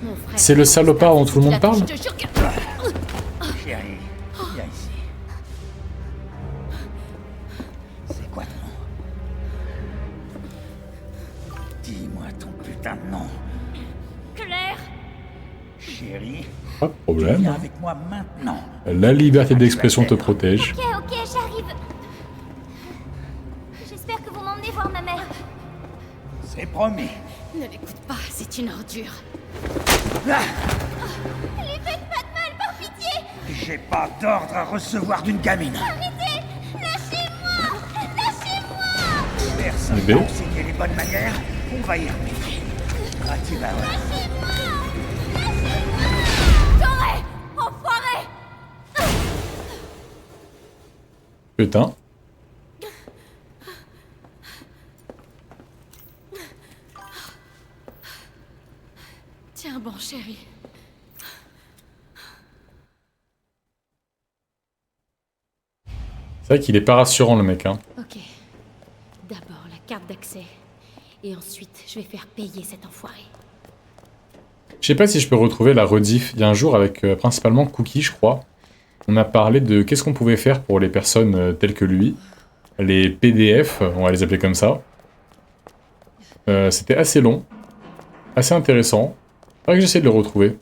Mon frère. C'est le salopard dont tout le monde parle? Je te jure que... Chérie, viens ici. C'est quoi ton nom? Dis-moi ton putain de nom. Claire! Chérie, Pas de viens problème. avec moi maintenant. La liberté d'expression te protège. Ok, j'arrive. J'espère que vous m'emmenez voir ma mère. C'est promis. Ne l'écoute pas, c'est une ordure. Ah, Les faites pas de mal, par pitié. j'ai pas d'ordre à recevoir d'une gamine. Arrêtez. Lâchez-moi. Lâchez-moi. Personne Bébé. n'a enseigné les bonnes manières. On va y remédier. Ah, tu vas voir. T'aurais, enfoiré. Putain. Tiens bon, chérie. C'est vrai qu'il est pas rassurant le mec, hein. Ok. D'abord la carte d'accès. Et ensuite, je vais faire payer cet enfoiré. Je sais pas si je peux retrouver la rediff. Il y a un jour avec principalement Cookie, je crois. On a parlé de qu'est-ce qu'on pouvait faire pour les personnes telles que lui. Les PDF, on va les appeler comme ça. C'était assez long. Assez intéressant. Faudrait que j'essaie de le retrouver.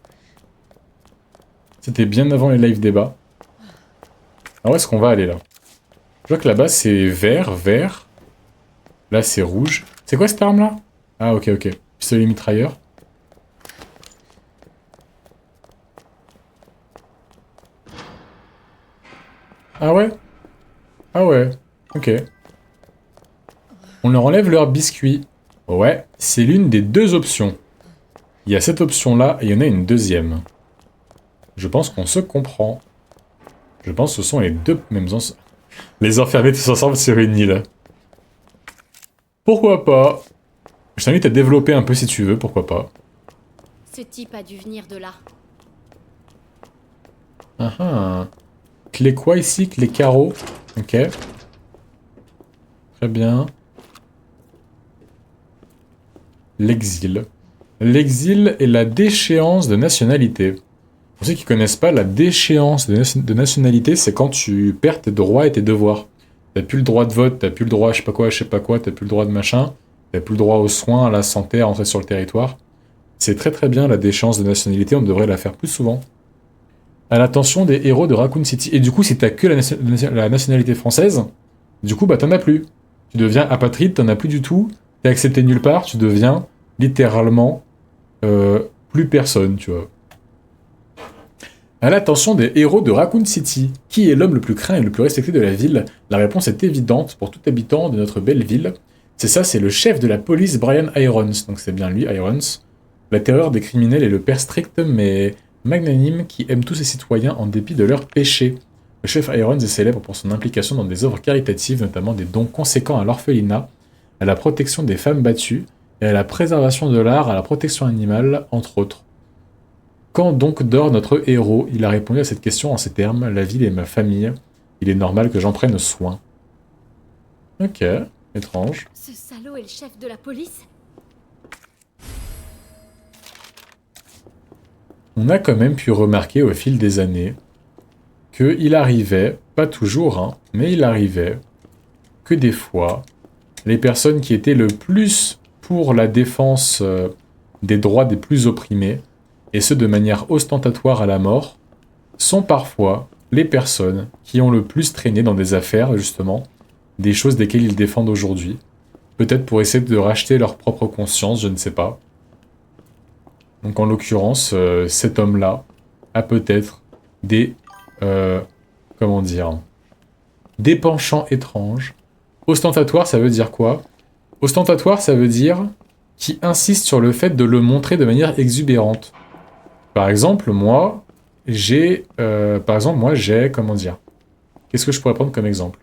C'était bien avant les live débats. Alors où est-ce qu'on va aller là? Je vois que là-bas c'est vert, vert. Là c'est rouge. C'est quoi cette arme là? Ah ok ok. Pistolet mitrailleur. Ah ouais? Ah ouais. Ok. On leur enlève leur biscuit. Ouais, c'est l'une des deux options. Il y a cette option-là et il y en a une deuxième. Je pense qu'on se comprend. Je pense que ce sont les deux mêmes... Les enfermer tous ensemble sur une île. Pourquoi pas? Je t'invite à développer un peu si tu veux, pourquoi pas. Ce type a dû venir de là. Ah ah. Clé quoi ici? Clé carreau. Ok. Très bien. L'exil. L'exil est la déchéance de nationalité. Pour ceux qui connaissent pas, la déchéance de nationalité, c'est quand tu perds tes droits et tes devoirs. T'as plus le droit de vote, t'as plus le droit à je sais pas quoi, t'as plus le droit de machin, t'as plus le droit aux soins, à la santé, à rentrer sur le territoire. C'est très très bien la déchéance de nationalité, on devrait la faire plus souvent. À l'attention des héros de Raccoon City. Et du coup, si t'as que la nationalité française, du coup, bah t'en as plus. Tu deviens apatride, t'en as plus du tout. T'es accepté nulle part, tu deviens littéralement plus personne, tu vois. À l'attention des héros de Raccoon City. Qui est l'homme le plus craint et le plus respecté de la ville? La réponse est évidente pour tout habitant de notre belle ville. C'est ça, c'est le chef de la police, Brian Irons. Donc c'est bien lui, Irons. La terreur des criminels est le père strict mais magnanime qui aime tous ses citoyens en dépit de leurs péchés. Le chef Irons est célèbre pour son implication dans des œuvres caritatives, notamment des dons conséquents à l'orphelinat, à la protection des femmes battues et à la préservation de l'art, à la protection animale, entre autres. Quand donc dort notre héros? Il a répondu à cette question en ces termes: la ville est ma famille. Il est normal que j'en prenne soin. Ok, étrange. Ce salaud est le chef de la police? On a quand même pu remarquer au fil des années qu'il arrivait, pas toujours, hein, mais il arrivait que des fois, les personnes qui étaient le plus pour la défense des droits des plus opprimés, et ce de manière ostentatoire à la mort, sont parfois les personnes qui ont le plus traîné dans des affaires, justement, des choses desquelles ils défendent aujourd'hui. Peut-être pour essayer de racheter leur propre conscience, je ne sais pas. Donc en l'occurrence, cet homme-là a peut-être des... comment dire... des penchants étranges. Ostentatoire, ça veut dire quoi? Ostentatoire, ça veut dire qui insiste sur le fait de le montrer de manière exubérante. Par exemple, moi, j'ai... comment dire? Qu'est-ce que je pourrais prendre comme exemple?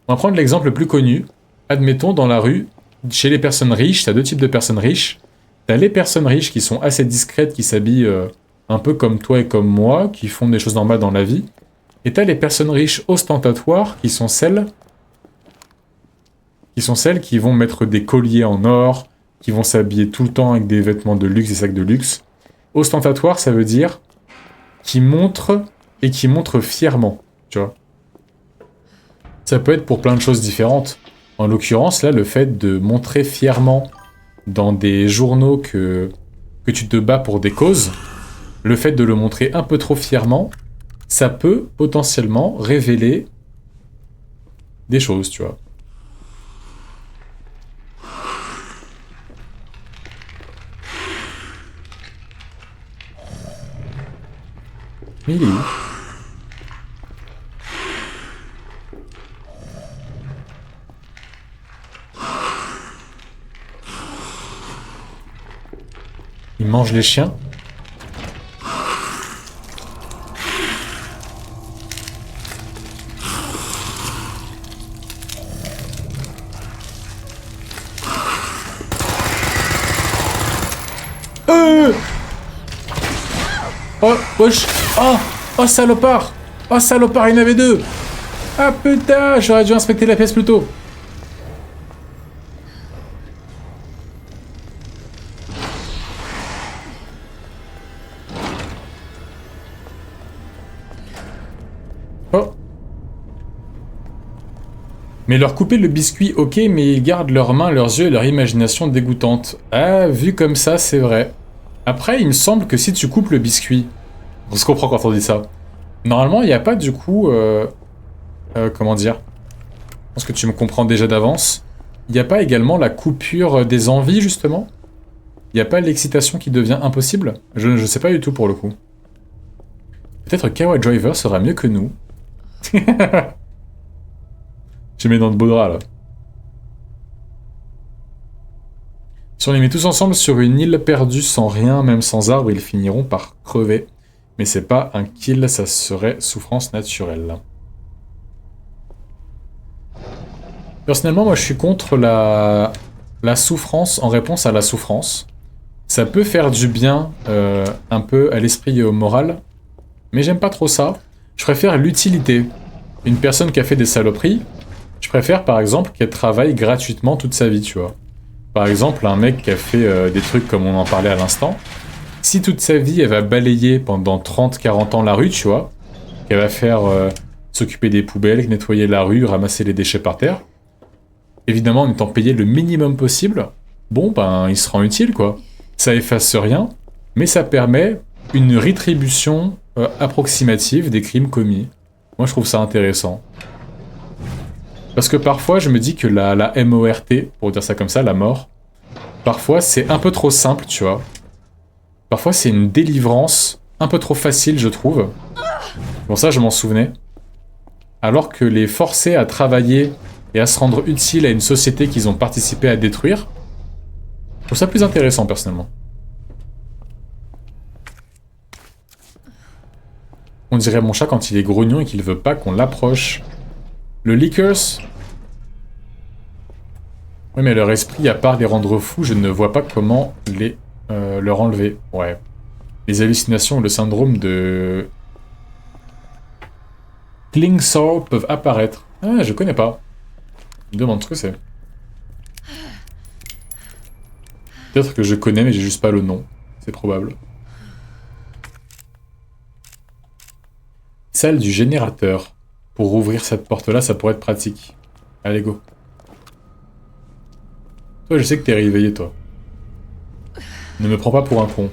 On va prendre l'exemple le plus connu. Admettons, dans la rue, chez les personnes riches, t'as deux types de personnes riches. T'as les personnes riches qui sont assez discrètes, qui s'habillent un peu comme toi et comme moi, qui font des choses normales dans la vie. Et t'as les personnes riches ostentatoires, qui sont celles qui vont mettre des colliers en or, qui vont s'habiller tout le temps avec des vêtements de luxe, des sacs de luxe. Ostentatoire, ça veut dire qui montre et qui montre fièrement, tu vois. Ça peut être pour plein de choses différentes. En l'occurrence, là, le fait de montrer fièrement dans des journaux que tu te bats pour des causes, le fait de le montrer un peu trop fièrement, ça peut potentiellement révéler des choses, tu vois. Mais il est où ? Il mange les chiens ? Oh, wesh. Oh, salopard. Oh, salopard, il y en avait deux. Ah, putain, j'aurais dû inspecter la pièce plus tôt. Oh. Mais leur couper le biscuit, ok, mais ils gardent leurs mains, leurs yeux et leur imagination dégoûtante. Ah, vu comme ça, c'est vrai. Après, il me semble que si tu coupes le biscuit... On se comprend quand on dit ça. Normalement, il n'y a pas du coup... comment dire? Je pense que tu me comprends déjà d'avance. Il n'y a pas également la coupure des envies, justement? Il n'y a pas l'excitation qui devient impossible? Je sais pas du tout pour le coup. Peut-être Kawa Driver sera mieux que nous. J'ai mes dents de beau drap, là. Si on les met tous ensemble sur une île perdue sans rien, même sans arbre, ils finiront par crever. Mais c'est pas un kill, ça serait souffrance naturelle. Personnellement, moi je suis contre la souffrance en réponse à la souffrance. Ça peut faire du bien un peu à l'esprit et au moral, mais j'aime pas trop ça. Je préfère l'utilité. Une personne qui a fait des saloperies, je préfère par exemple qu'elle travaille gratuitement toute sa vie, tu vois. Par exemple, un mec qui a fait des trucs comme on en parlait à l'instant, si toute sa vie elle va balayer pendant 30-40 ans la rue, tu vois, qu'elle va faire s'occuper des poubelles, nettoyer la rue, ramasser les déchets par terre, évidemment en étant payé le minimum possible, bon ben il se rend utile quoi. Ça efface rien, mais ça permet une rétribution approximative des crimes commis. Moi je trouve ça intéressant. Parce que parfois je me dis que la MORT, pour dire ça comme ça, la mort, parfois c'est un peu trop simple, tu vois. Parfois c'est une délivrance un peu trop facile, je trouve. Bon ça je m'en souvenais. Alors que les forcer à travailler et à se rendre utile à une société qu'ils ont participé à détruire, je trouve ça plus intéressant personnellement. On dirait mon chat quand il est grognon et qu'il veut pas qu'on l'approche. Le Lickers. Oui mais leur esprit, à part les rendre fous, je ne vois pas comment leur enlever. Ouais. Les hallucinations ou le syndrome de... Klingsor peuvent apparaître. Ah, je connais pas. Je me demande ce que c'est. Peut-être que je connais mais j'ai juste pas le nom. C'est probable. Salle du générateur. Pour ouvrir cette porte-là, ça pourrait être pratique. Allez, go. Toi, je sais que t'es réveillé, toi. Ne me prends pas pour un con.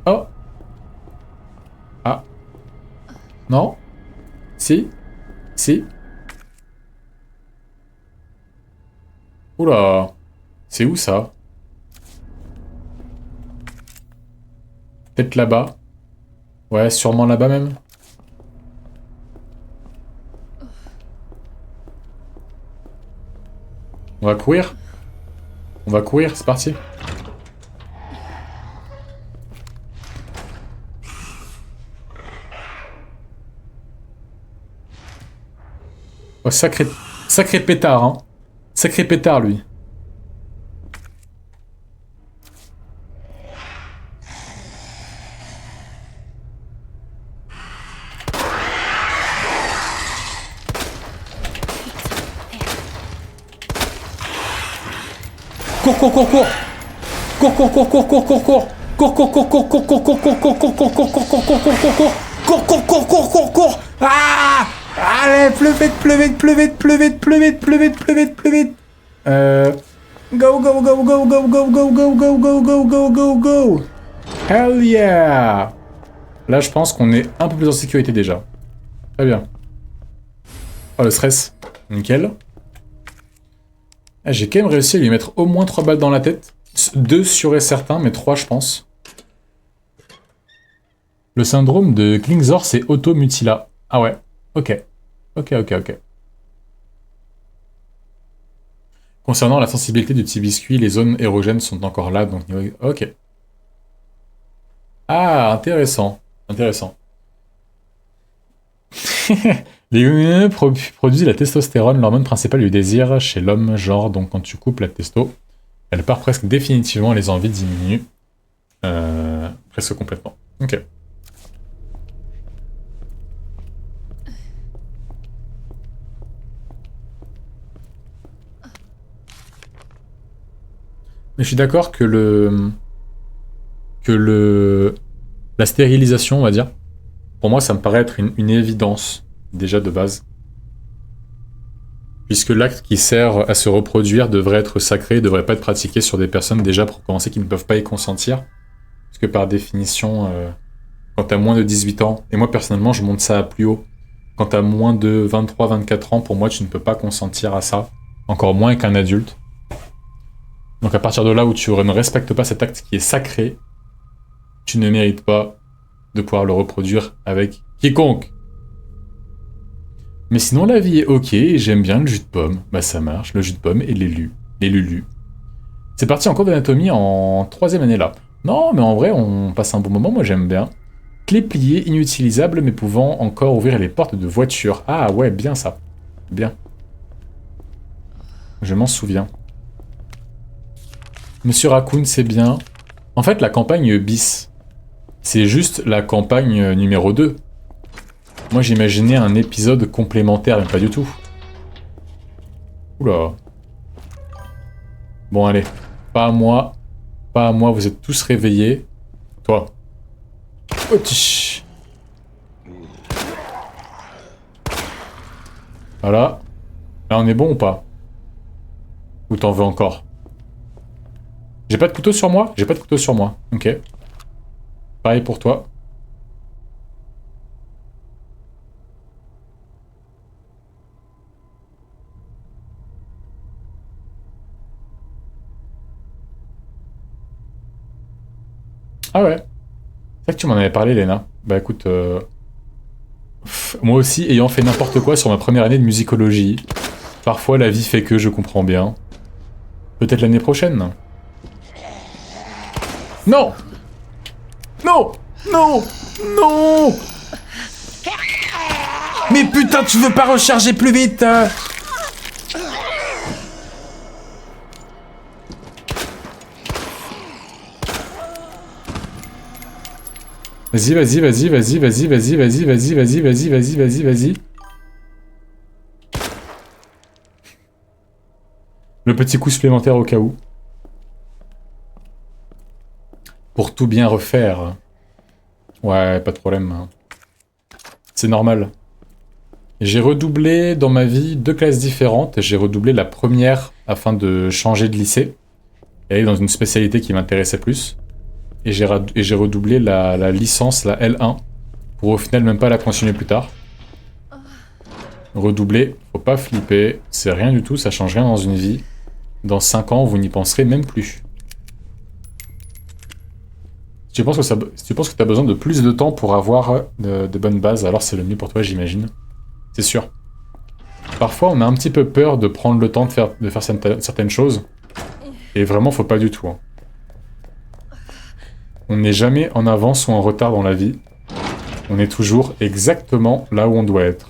Oh. Ah. Non. Si. Si. Oula. C'est où, ça? Peut-être là-bas. Ouais, sûrement là-bas même. On va courir. On va courir, c'est parti. Oh, sacré pétard, hein. Sacré pétard, lui. Cours, cours, cours, cours. Cours, cours, cours, cours, cours, cours, cours. Cours, cours, cours, cours, cours, cours, cours, cours, cours, cours, cours, cours, cours, cours, cours, cours, cours. Cours, cours, cours, cours, cours, cours. Ah! Allez, plus vite, plus vite, plus vite, plus vite, plus vite, plus vite, plus vite, plus vite. Go, go, go, go, go, go, go, go, go, go, go, go, go, go. Hell yeah. Là, je pense qu'on est un peu plus en sécurité déjà. Très bien. Oh, le stress. Nickel. Ah, j'ai quand même réussi à lui mettre au moins 3 balles dans la tête. 2 sûrs et certains, mais 3 je pense. Le syndrome de Klingsor, c'est automutila. Ah ouais, ok. Ok, ok, ok. Concernant la sensibilité du petit biscuit, les zones érogènes sont encore là, donc... Ok. Ah, intéressant. Intéressant. Les légumineux produisent la testostérone, l'hormone principale du désir chez l'homme, genre, donc quand tu coupes la testo, elle part presque définitivement et les envies diminuent. Presque complètement. Ok. Mais je suis d'accord que la stérilisation, on va dire, pour moi, ça me paraît être une évidence, déjà de base. Puisque l'acte qui sert à se reproduire devrait être sacré, devrait pas être pratiqué sur des personnes déjà pour commencer qui ne peuvent pas y consentir. Parce que par définition, quand t'as moins de 18 ans, et moi personnellement je monte ça à plus haut, quand t'as moins de 23-24 ans, pour moi tu ne peux pas consentir à ça, encore moins qu'un adulte. Donc à partir de là où tu ne respectes pas cet acte qui est sacré, tu ne mérites pas de pouvoir le reproduire avec quiconque. Mais sinon la vie est ok, et j'aime bien le jus de pomme. Bah ça marche, le jus de pomme et les lulus. C'est parti en cours d'anatomie en 3ème année là. Non mais en vrai on passe un bon moment, moi j'aime bien. Clé pliée, inutilisable mais pouvant encore ouvrir les portes de voiture. Ah ouais, bien ça. Bien. Je m'en souviens. Monsieur Raccoon, c'est bien. En fait, la campagne bis, c'est juste la campagne numéro 2. Moi, j'imaginais un épisode complémentaire, mais pas du tout. Oula. Bon, allez. Pas à moi. Pas à moi, vous êtes tous réveillés. Toi. Otish. Voilà. Là, on est bon ou pas? Ou t'en veux encore? J'ai pas de couteau sur moi? J'ai pas de couteau sur moi. Ok. Pareil pour toi. Ah ouais. C'est vrai que tu m'en avais parlé, Léna. Bah écoute... moi aussi, ayant fait n'importe quoi sur ma première année de musicologie, parfois la vie fait que je comprends bien. Peut-être l'année prochaine. Non! Non! Non! Non! Mais putain, tu veux pas recharger plus vite? Vas-y, vas-y, vas-y, vas-y, vas-y, vas-y, vas-y, vas-y, vas-y, vas-y, vas-y, vas-y, vas-y. Le petit coup supplémentaire au cas où. Pour tout bien refaire. Ouais, pas de problème. C'est normal. J'ai redoublé dans ma vie 2 classes différentes. J'ai redoublé la première afin de changer de lycée et aller dans une spécialité qui m'intéressait plus. Et j'ai redoublé la licence, la L1, pour au final même pas la continuer plus tard. Redoubler, faut pas flipper, c'est rien du tout, ça change rien dans une vie. Dans 5 ans, vous n'y penserez même plus. Si tu penses que tu as besoin de plus de temps pour avoir de bonnes bases, alors c'est le mieux pour toi, j'imagine. C'est sûr. Parfois, on a un petit peu peur de prendre le temps de faire certaines choses. Et vraiment, faut pas du tout. Hein. On n'est jamais en avance ou en retard dans la vie. On est toujours exactement là où on doit être.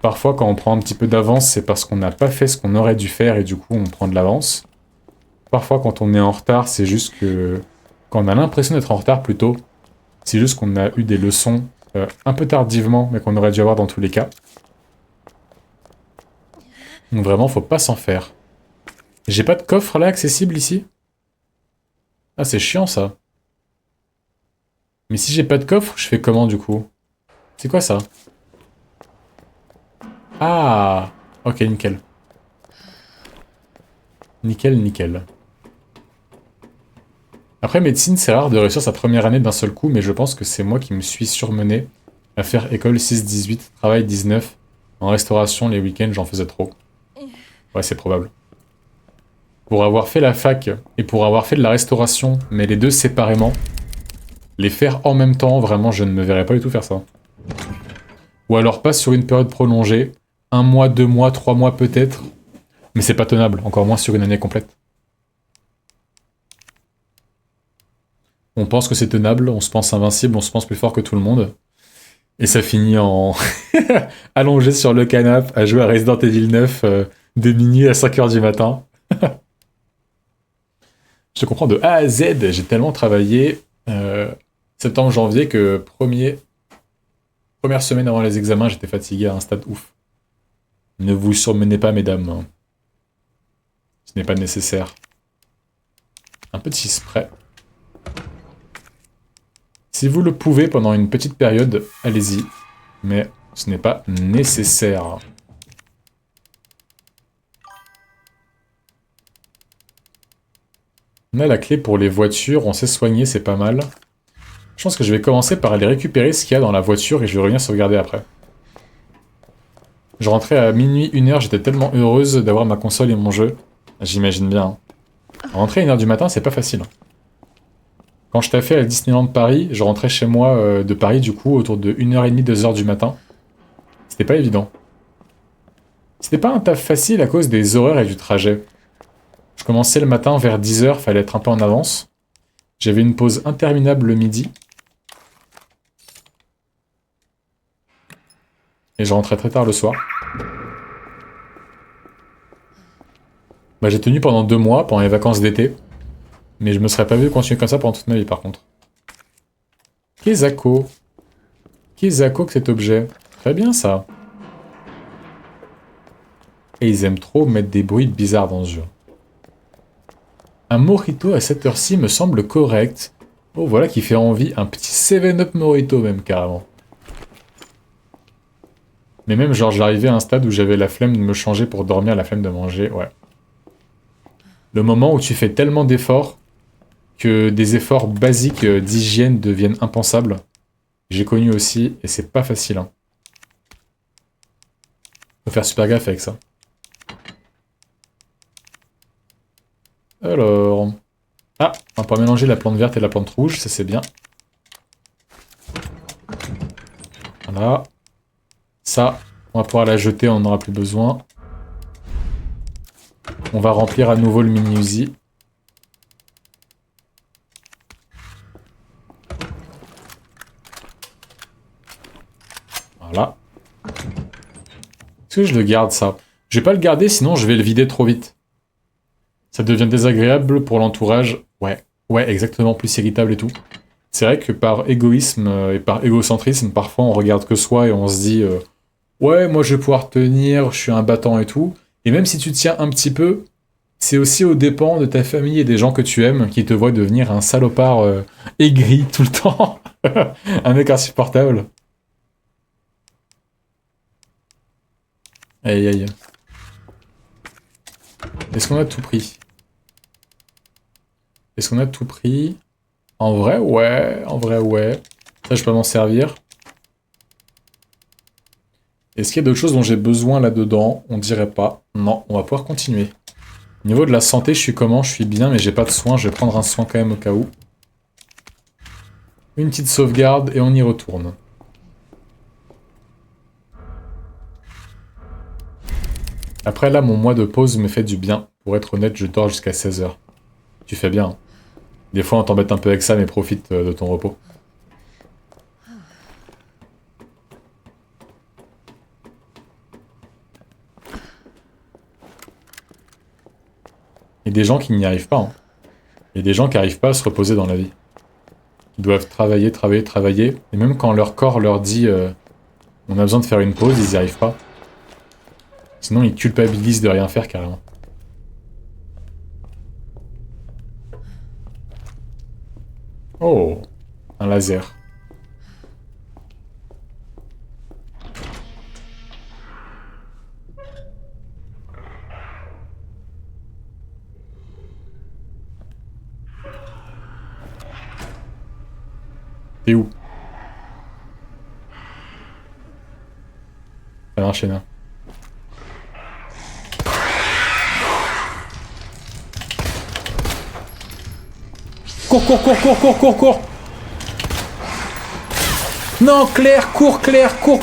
Parfois, quand on prend un petit peu d'avance, c'est parce qu'on n'a pas fait ce qu'on aurait dû faire et du coup, on prend de l'avance. Parfois, quand on est en retard, c'est juste que... Quand on a l'impression d'être en retard, plutôt, c'est juste qu'on a eu des leçons un peu tardivement, mais qu'on aurait dû avoir dans tous les cas. Donc vraiment, faut pas s'en faire. J'ai pas de coffre là accessible ici? Ah, c'est chiant ça. Mais si j'ai pas de coffre, je fais comment du coup? C'est quoi ça? Ah! Ok, nickel. Nickel, nickel. Après, médecine, c'est rare de réussir sa première année d'un seul coup, mais je pense que c'est moi qui me suis surmené à faire école 6-18, travail 19. En restauration, les week-ends, j'en faisais trop. Ouais, c'est probable. Pour avoir fait la fac et pour avoir fait de la restauration, mais les deux séparément, les faire en même temps, vraiment, je ne me verrais pas du tout faire ça. Ou alors pas sur une période prolongée, 1 mois, 2 mois, 3 mois peut-être, mais c'est pas tenable, encore moins sur une année complète. On pense que c'est tenable, on se pense invincible, on se pense plus fort que tout le monde. Et ça finit en allongé sur le canapé à jouer à Resident Evil 9 de minuit à 5h du matin. Je te comprends de A à Z, j'ai tellement travaillé septembre, janvier que première semaine avant les examens, j'étais fatigué à un stade ouf. Ne vous surmenez pas, mesdames. Ce n'est pas nécessaire. Un petit spray. Si vous le pouvez pendant une petite période, allez-y. Mais ce n'est pas nécessaire. On a la clé pour les voitures, on sait soigner, c'est pas mal. Je pense que je vais commencer par aller récupérer ce qu'il y a dans la voiture et je vais revenir sauvegarder après. Je rentrais à minuit, 1h, j'étais tellement heureuse d'avoir ma console et mon jeu. J'imagine bien. Rentrer à 1h du matin, c'est pas facile. Quand je taffais à Disneyland Paris, je rentrais chez moi de Paris du coup autour de 1h30, 2h du matin. C'était pas évident. C'était pas un taf facile à cause des horaires et du trajet. Je commençais le matin vers 10h, fallait être un peu en avance. J'avais une pause interminable le midi. Et je rentrais très tard le soir. Bah, j'ai tenu pendant 2 mois, pendant les vacances d'été. Mais je me serais pas vu continuer comme ça pendant toute ma vie par contre. Kezako. Kezako que cet objet. Très bien ça. Et ils aiment trop mettre des bruits bizarres dans ce jeu. Un mojito à cette heure-ci me semble correct. Oh voilà qui fait envie. Un petit 7-up mojito même carrément. Mais même genre j'arrivais à un stade où j'avais la flemme de me changer pour dormir, la flemme de manger, ouais. Le moment où tu fais tellement d'efforts que des efforts basiques d'hygiène deviennent impensables. J'ai connu aussi, et c'est pas facile. Hein. Faut faire super gaffe avec ça. Alors... Ah, on va pouvoir mélanger la plante verte et la plante rouge, ça c'est bien. Voilà. Ça, on va pouvoir la jeter, on n'en aura plus besoin. On va remplir à nouveau le mini-Uzi. Voilà. Est-ce que je le garde, ça? Je vais pas le garder, sinon je vais le vider trop vite. Ça devient désagréable pour l'entourage. Ouais, ouais, exactement, plus irritable et tout. C'est vrai que par égoïsme et par égocentrisme, parfois on regarde que soi et on se dit ouais, moi je vais pouvoir tenir, je suis un battant et tout. Et même si tu tiens un petit peu, c'est aussi aux dépens de ta famille et des gens que tu aimes qui te voient devenir un salopard aigri tout le temps. Un mec insupportable. Aïe aïe. Est-ce qu'on a tout pris? Est-ce qu'on a tout pris? En vrai, ouais. En vrai, ouais. Ça, je peux m'en servir. Est-ce qu'il y a d'autres choses dont j'ai besoin là-dedans? On dirait pas. Non, on va pouvoir continuer. Au niveau de la santé, je suis comment? Je suis bien, mais j'ai pas de soins. Je vais prendre un soin quand même au cas où. Une petite sauvegarde et on y retourne. Après là, mon mois de pause me fait du bien. Pour être honnête, je dors jusqu'à 16h. Tu fais bien. Hein. Des fois, on t'embête un peu avec ça, mais profite de ton repos. Il y a des gens qui n'y arrivent pas. Hein. Il y a des gens qui n'arrivent pas à se reposer dans la vie. Ils doivent travailler, travailler, travailler. Et même quand leur corps leur dit on a besoin de faire une pause, ils n'y arrivent pas. Sinon, ils culpabilisent de rien faire carrément. Oh, un laser. T'es où? Ça marche, là. Cours, cours, cours, cours, cours, cours, cours. Non, Claire, cours, Claire. Cours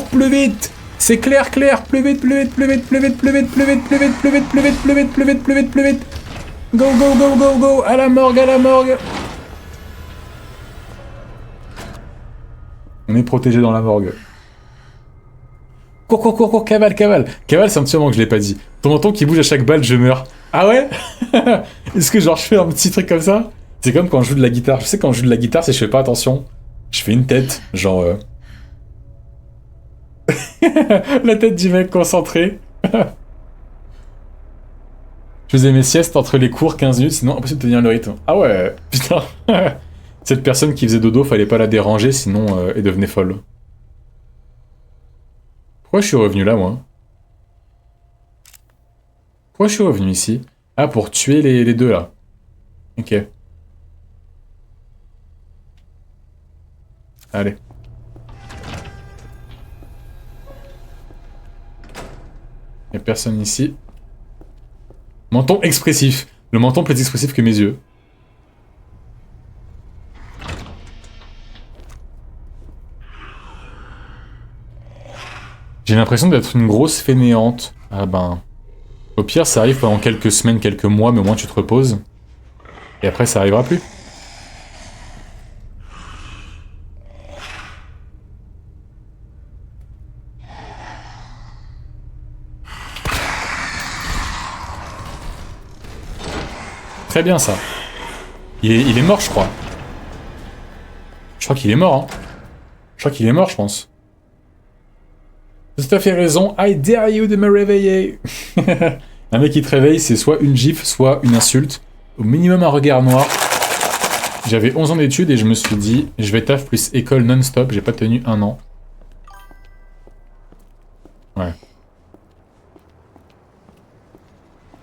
plus vite. C'est Claire, plus vite, plus vite, plus vite, plus vite, plus vite, plus vite, plus vite, plus vite, plus vite, plus vite, plus vite, plus vite, plus vite. Go, go, go, go, go. À la morgue, à la morgue. On est protégé dans la morgue. Cours, cours, cours, cours, cavale, cavale. Cavale, c'est un petit moment que je l'ai pas dit. Ton menton qui bouge à chaque balle, je meurs. Ah ouais? Est-ce que genre je fais un petit truc comme ça? C'est comme quand je joue de la guitare. Je sais quand je joue de la guitare, si je fais pas attention, je fais une tête, genre... la tête du mec concentré. Je faisais mes siestes entre les cours 15 minutes, sinon impossible de tenir le rythme. Ah ouais, putain. Cette personne qui faisait dodo, fallait pas la déranger, sinon elle devenait folle. Pourquoi je suis revenu là, moi? Pourquoi je suis revenu ici? Ah, pour tuer les deux, là. Ok. Allez. Y'a personne ici. Menton expressif. Le menton plus expressif que mes yeux. J'ai l'impression d'être une grosse fainéante. Ah ben... Au pire, ça arrive pendant quelques semaines, quelques mois, mais au moins tu te reposes. Et après, ça arrivera plus. Très bien, ça. Il est mort, je crois. Je crois qu'il est mort, hein. Je crois qu'il est mort, je pense. Tout à fait raison, I dare you de me réveiller. Un mec qui te réveille, c'est soit une gifle, soit une insulte. Au minimum un regard noir. J'avais 11 ans d'études et je me suis dit, je vais taf plus école non-stop, j'ai pas tenu un an. Ouais.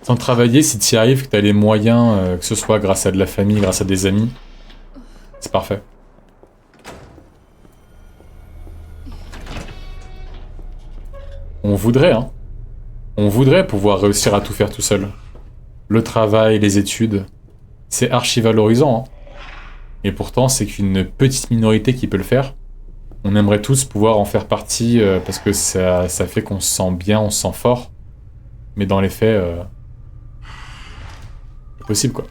Sans travailler, si t'y arrives, que t'as les moyens, que ce soit grâce à de la famille, grâce à des amis, c'est parfait. On voudrait, hein. On voudrait pouvoir réussir à tout faire tout seul. Le travail, les études, c'est archi valorisant, hein. Et pourtant, c'est qu'une petite minorité qui peut le faire. On aimerait tous pouvoir en faire partie parce que ça fait qu'on se sent bien, on se sent fort. Mais dans les faits, c'est possible, quoi.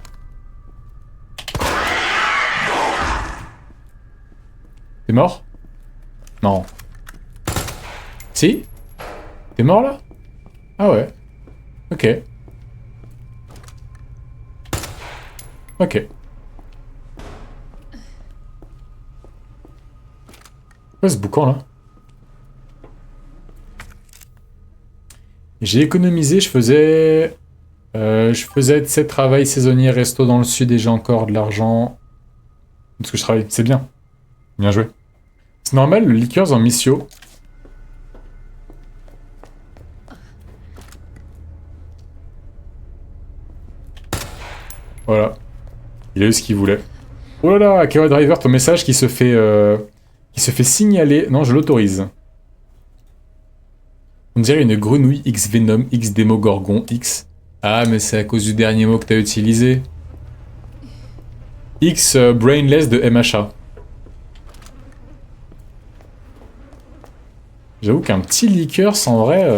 T'es mort? Non. Si? T'es mort, là? Ah ouais. Ok. Ok. Quoi ce boucan, là? J'ai économisé, je faisais 7 travail saisonnier resto dans le sud et j'ai encore de l'argent. Parce que je travaille, c'est bien. Bien joué. C'est normal, le liqueurs en missio. Voilà. Il a eu ce qu'il voulait. Oh là là, Kawa Driver, ton message qui se fait signaler. Non, je l'autorise. On dirait une grenouille X Venom, X Démogorgon, X. Ah, mais c'est à cause du dernier mot que t'as utilisé. X Brainless de MHA. J'avoue qu'un petit liqueur, en vrai,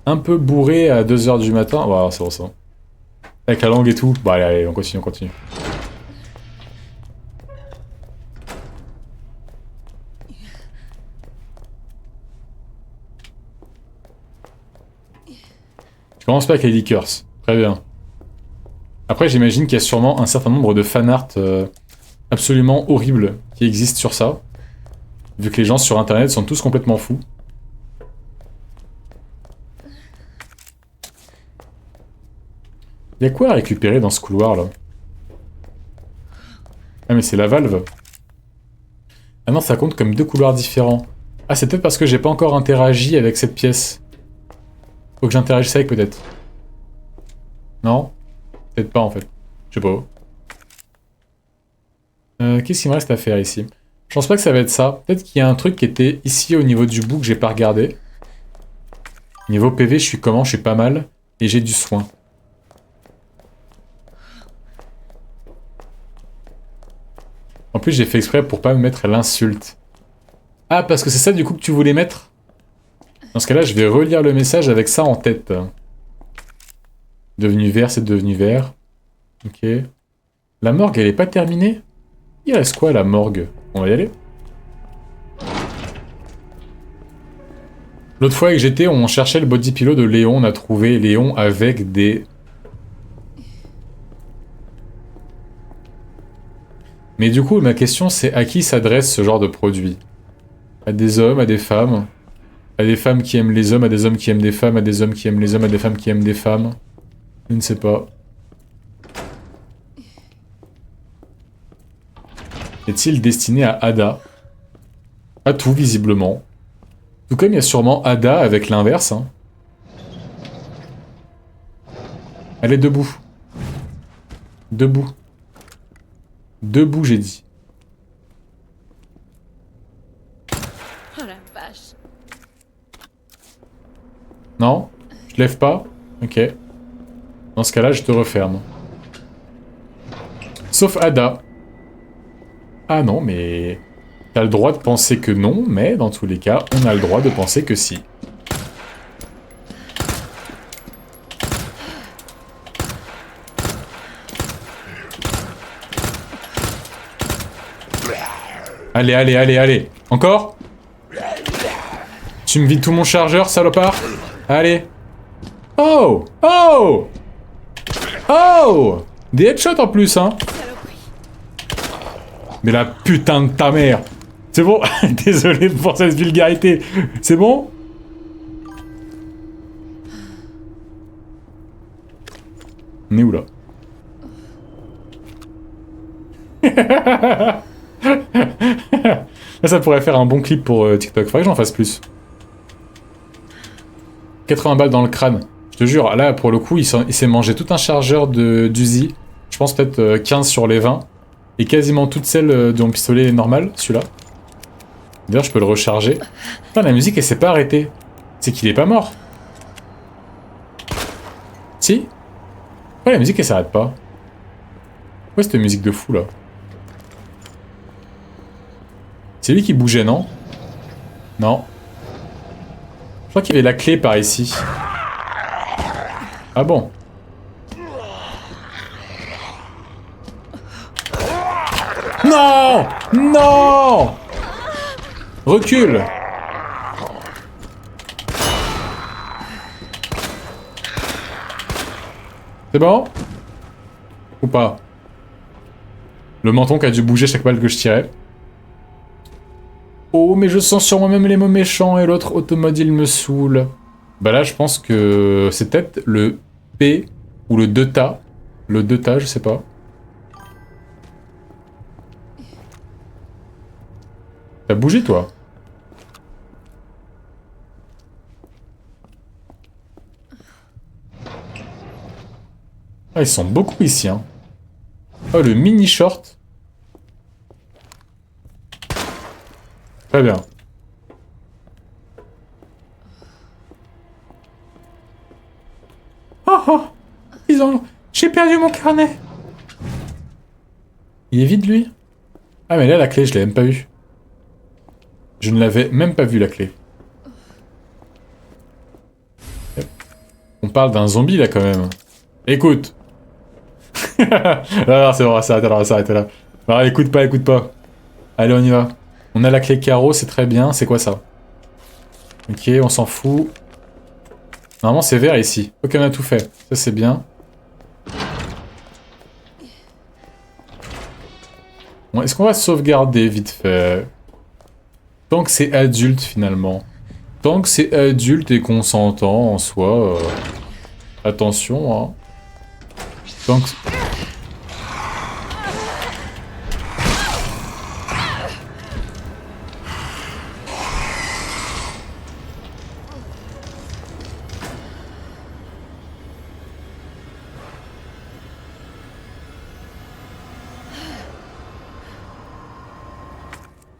un peu bourré à 2h du matin. Waouh, c'est bon ça. Avec la langue et tout. Bon, allez, allez, on continue, on continue. Je commence pas avec les liqueurs. Très bien. Après, j'imagine qu'il y a sûrement un certain nombre de fanart absolument horribles qui existent sur ça. Vu que les gens sur internet sont tous complètement fous. Il y a quoi à récupérer dans ce couloir là? Ah mais c'est la valve. Ah non, ça compte comme 2 couloirs différents. Ah, c'est peut-être parce que j'ai pas encore interagi avec cette pièce. Faut que j'interagisse avec peut-être. Non? Peut-être pas en fait. Je sais pas. Qu'est-ce qu'il me reste à faire ici? Je pense pas que ça va être ça. Peut-être qu'il y a un truc qui était ici au niveau du bout que j'ai pas regardé. Niveau PV, je suis comment? Je suis pas mal. Et j'ai du soin. En plus, j'ai fait exprès pour pas me mettre l'insulte. Ah, parce que c'est ça du coup que tu voulais mettre? Dans ce cas-là, je vais relire le message avec ça en tête. Devenu vert, c'est devenu vert. Ok. La morgue, elle est pas terminée? Il reste quoi, la morgue? On va y aller. L'autre fois que j'étais, on cherchait le body pillow de Léon. On a trouvé Léon avec des... Mais du coup, ma question, c'est à qui s'adresse ce genre de produit? À des hommes, à des femmes? À des femmes qui aiment les hommes, à des hommes qui aiment des femmes, à des hommes qui aiment les hommes, à des femmes qui aiment des femmes? Je ne sais pas. Est-il destiné à Ada? À tout, visiblement. Tout comme il y a sûrement Ada avec l'inverse. Hein. Elle est debout. Debout. Debout, j'ai dit. Oh la vache. Non? Je lève pas? Ok. Dans ce cas-là, je te referme. Sauf Ada. Ah non, mais... T'as le droit de penser que non, mais dans tous les cas, on a le droit de penser que si. Allez, allez, allez, allez. Encore? Tu me vides tout mon chargeur, salopard? Allez. Oh! Oh! Oh! Des headshots en plus, hein? Mais la putain de ta mère! C'est bon? Désolé pour cette vulgarité. C'est bon? On est où là? Là, ça pourrait faire un bon clip pour TikTok. Faudrait que j'en fasse plus. 80 balles dans le crâne. Je te jure, là, pour le coup, il s'est mangé tout un chargeur d'Uzi. Je pense peut-être 15 sur les 20. Et quasiment toutes celles de mon pistolet normal, celui-là. D'ailleurs, je peux le recharger. Putain, la musique, elle s'est pas arrêtée. C'est qu'il est pas mort. Si? Ouais, la musique, elle s'arrête pas. Ouais, cette musique de fou, là. C'est lui qui bougeait, non? Non. Je crois qu'il y avait la clé par ici. Ah bon? Non! Non! Recule! C'est bon? Ou pas? Le menton qui a dû bouger chaque balle que je tirais. Oh, mais je sens sur moi-même les mots méchants et l'autre automodile me saoule. Bah là, je pense que c'est peut-être le P ou le 2-ta. Le 2-ta, je sais pas. T'as bougé, toi? Ah, ils sont beaucoup ici, hein. Oh, le mini short. Très bien. Oh oh! Ils ont... J'ai perdu mon carnet! Il est vide, lui? Ah, mais là, la clé, je l'ai même pas vue. Je ne l'avais même pas vue, la clé. On parle d'un zombie, là, quand même. Écoute! Non, c'est bon, on va s'arrêter là. Non, écoute pas. Allez, on y va. On a la clé carreau, c'est très bien. C'est quoi, ça? Ok, on s'en fout. Normalement, c'est vert, ici. Ok, on a tout fait. Ça, c'est bien. Bon, est-ce qu'on va sauvegarder vite fait? Tant que c'est adulte, finalement. Tant que c'est adulte et consentant, en soi... Attention, hein. Tant que...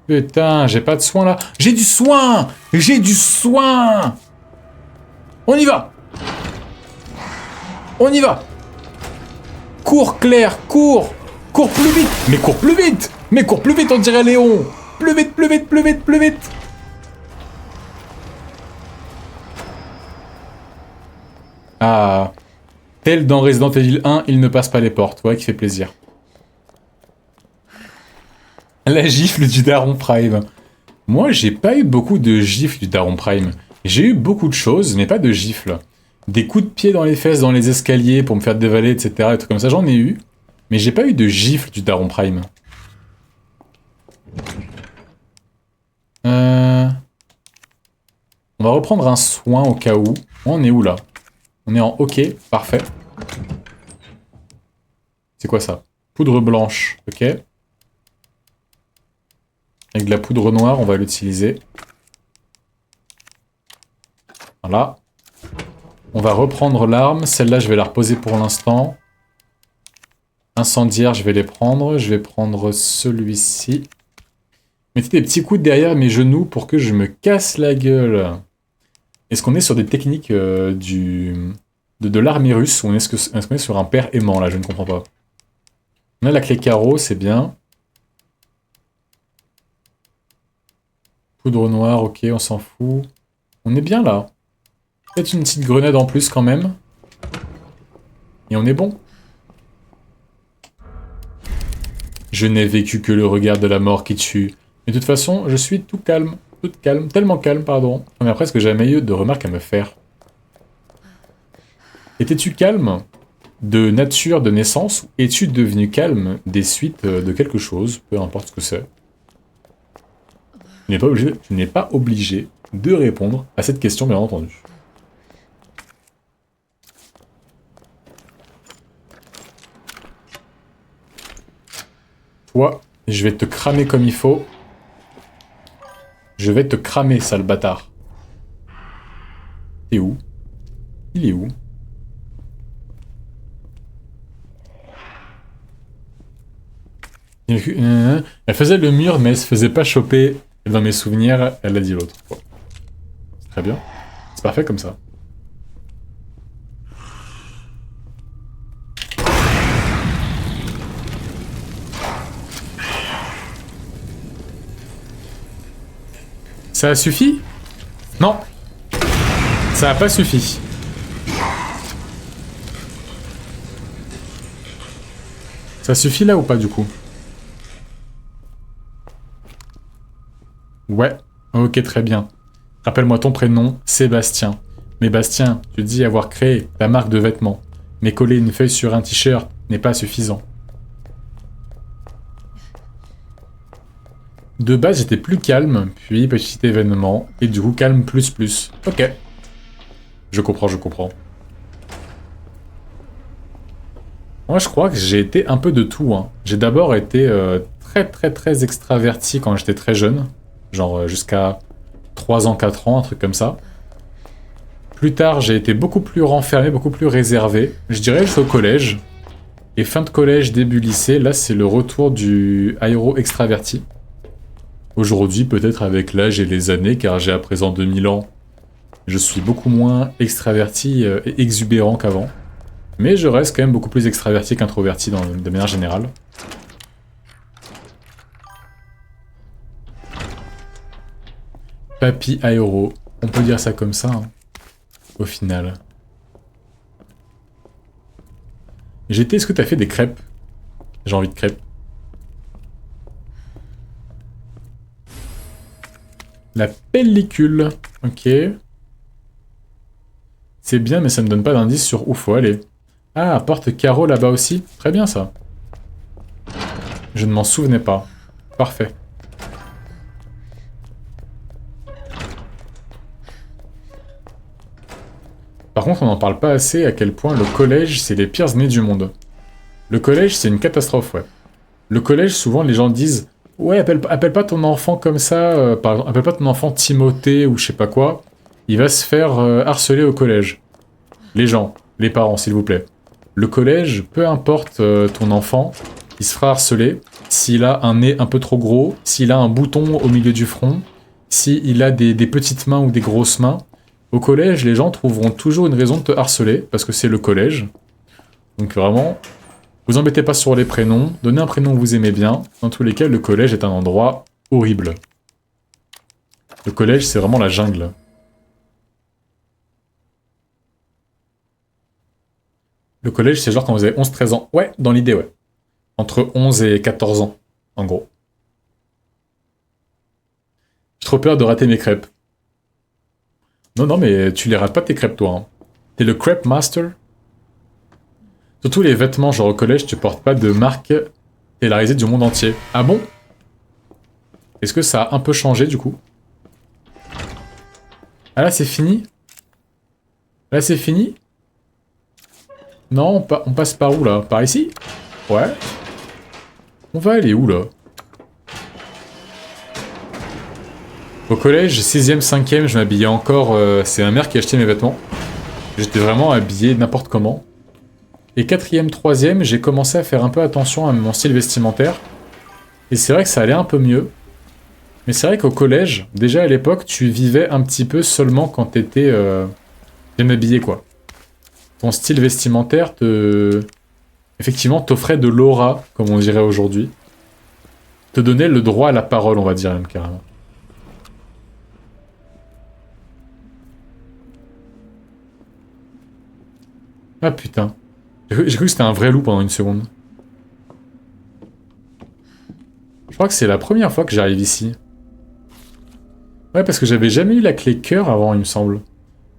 Putain, j'ai pas de soin là. J'ai du soin! J'ai du soin! On y va! On y va! Cours, Claire, cours! Cours plus vite! Mais cours plus vite! Mais cours plus vite, on dirait Léon! Plus vite, plus vite, plus vite, plus vite! Ah. Tel dans Resident Evil 1, il ne passe pas les portes. Ouais, qui fait plaisir. La gifle du Daron Prime. Moi, j'ai pas eu beaucoup de gifles du Daron Prime. J'ai eu beaucoup de choses, mais pas de gifles. Des coups de pied dans les fesses, dans les escaliers pour me faire dévaler, etc. Des trucs comme ça, j'en ai eu. Mais j'ai pas eu de gifles du Daron Prime. On va reprendre un soin au cas où. On est où, là? On est en OK, parfait. C'est quoi, ça? Poudre blanche, OK. Avec de la poudre noire, on va l'utiliser. Voilà. On va reprendre l'arme. Celle-là, je vais la reposer pour l'instant. Incendiaire, je vais les prendre. Je vais prendre celui-ci. Mettez des petits coups derrière mes genoux pour que je me casse la gueule. Est-ce qu'on est sur des techniques de l'armée russe ou est-ce qu'on est sur un père aimant, là? Je ne comprends pas. On a la clé carreau, c'est bien. Poudre noire, ok, on s'en fout. On est bien là. Peut-être une petite grenade en plus quand même. Et on est bon. Je n'ai vécu que le regard de la mort qui tue. Mais de toute façon, je suis tout calme. Toute calme, tellement calme, pardon. On a presque jamais eu de remarques à me faire. Étais-tu calme de nature, de naissance, ou es-tu devenu calme des suites de quelque chose, peu importe ce que c'est? Tu n'es pas obligé de répondre à cette question, bien entendu. Toi, je vais te cramer comme il faut. Je vais te cramer, sale bâtard. T'es où? Il est où? Elle faisait le mur, mais elle se faisait pas choper. Dans mes souvenirs, elle a dit l'autre. Bon. C'est très bien. C'est parfait comme ça. Ça a suffi? Non. Ça a pas suffi. Ça suffit là ou pas du coup? Ouais, ok, très bien. Rappelle-moi ton prénom, Sébastien. Mais Bastien, tu dis avoir créé la marque de vêtements. Mais coller une feuille sur un t-shirt n'est pas suffisant. De base, j'étais plus calme, puis petit événement, et du coup calme plus plus. Ok. Je comprends, je comprends. Moi, je crois que j'ai été un peu de tout. Hein. J'ai d'abord été très extraverti quand j'étais très jeune. Genre jusqu'à 3 ans, 4 ans, un truc comme ça. Plus tard, j'ai été beaucoup plus renfermé, beaucoup plus réservé. Je dirais jusqu'au collège. Et fin de collège, début lycée, là c'est le retour du aéro extraverti. Aujourd'hui, peut-être avec l'âge et les années, car j'ai à présent 2000 ans, je suis beaucoup moins extraverti et exubérant qu'avant. Mais je reste quand même beaucoup plus extraverti qu'introverti de manière générale. Papy aéro, on peut dire ça comme ça, hein, au final. GT, est-ce que t'as fait des crêpes? J'ai envie de crêpes. La pellicule, ok. C'est bien, mais ça ne donne pas d'indice sur où faut aller. Ah, porte carreau là-bas aussi. Très bien, ça. Je ne m'en souvenais pas. Parfait. Par contre, on n'en parle pas assez à quel point le collège, c'est les pires années du monde. Le collège, c'est une catastrophe, ouais. Le collège, souvent, les gens disent « Ouais, appelle pas ton enfant comme ça, par exemple, appelle pas ton enfant Timothée ou je sais pas quoi. Il va se faire harceler au collège. » Les gens, les parents, s'il vous plaît. Le collège, peu importe ton enfant, il se fera harceler s'il a un nez un peu trop gros, s'il a un bouton au milieu du front, s'il a des petites mains ou des grosses mains. Au collège, les gens trouveront toujours une raison de te harceler, parce que c'est le collège. Donc vraiment, vous embêtez pas sur les prénoms, donnez un prénom que vous aimez bien. Dans tous les cas, le collège est un endroit horrible. Le collège, c'est vraiment la jungle. Le collège, c'est genre quand vous avez 11-13 ans. Ouais, dans l'idée, ouais. Entre 11 et 14 ans, en gros. J'ai trop peur de rater mes crêpes. Non, mais tu les rates pas tes crêpes, toi. Hein. T'es le crepe master. Surtout les vêtements, genre au collège, tu portes pas de marque polarisée du monde entier. Ah bon? Est-ce que ça a un peu changé, du coup? Ah là, c'est fini? Là, c'est fini? Non, on passe par où, là? Par ici? Ouais. On va aller où, là? Au collège, 6ème, 5ème, je m'habillais encore... c'est ma mère qui achetait mes vêtements. J'étais vraiment habillé n'importe comment. Et 4ème, 3ème, j'ai commencé à faire un peu attention à mon style vestimentaire. Et c'est vrai que ça allait un peu mieux. Mais c'est vrai qu'au collège, déjà à l'époque, tu vivais un petit peu seulement quand t'étais bien habillé, quoi. Ton style vestimentaire effectivement, t'offrait de l'aura, comme on dirait aujourd'hui. Te donnait le droit à la parole, on va dire, même carrément. Ah putain. J'ai cru que c'était un vrai loup pendant une seconde. Je crois que c'est la première fois que j'arrive ici. Ouais, parce que j'avais jamais eu la clé cœur avant, il me semble.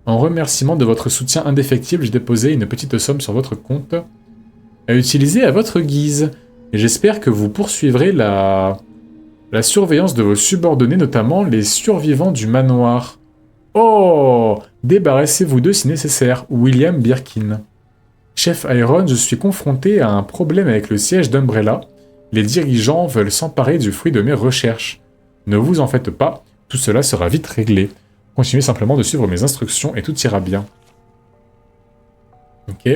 En remerciement de votre soutien indéfectible, j'ai déposé une petite somme sur votre compte à utiliser à votre guise. Et j'espère que vous poursuivrez la surveillance de vos subordonnés, notamment les survivants du manoir. Oh! Débarrassez-vous d'eux si nécessaire. William Birkin. Chef Iron, je suis confronté à un problème avec le siège d'Umbrella. Les dirigeants veulent s'emparer du fruit de mes recherches. Ne vous en faites pas, tout cela sera vite réglé. Continuez simplement de suivre mes instructions et tout ira bien. Ok.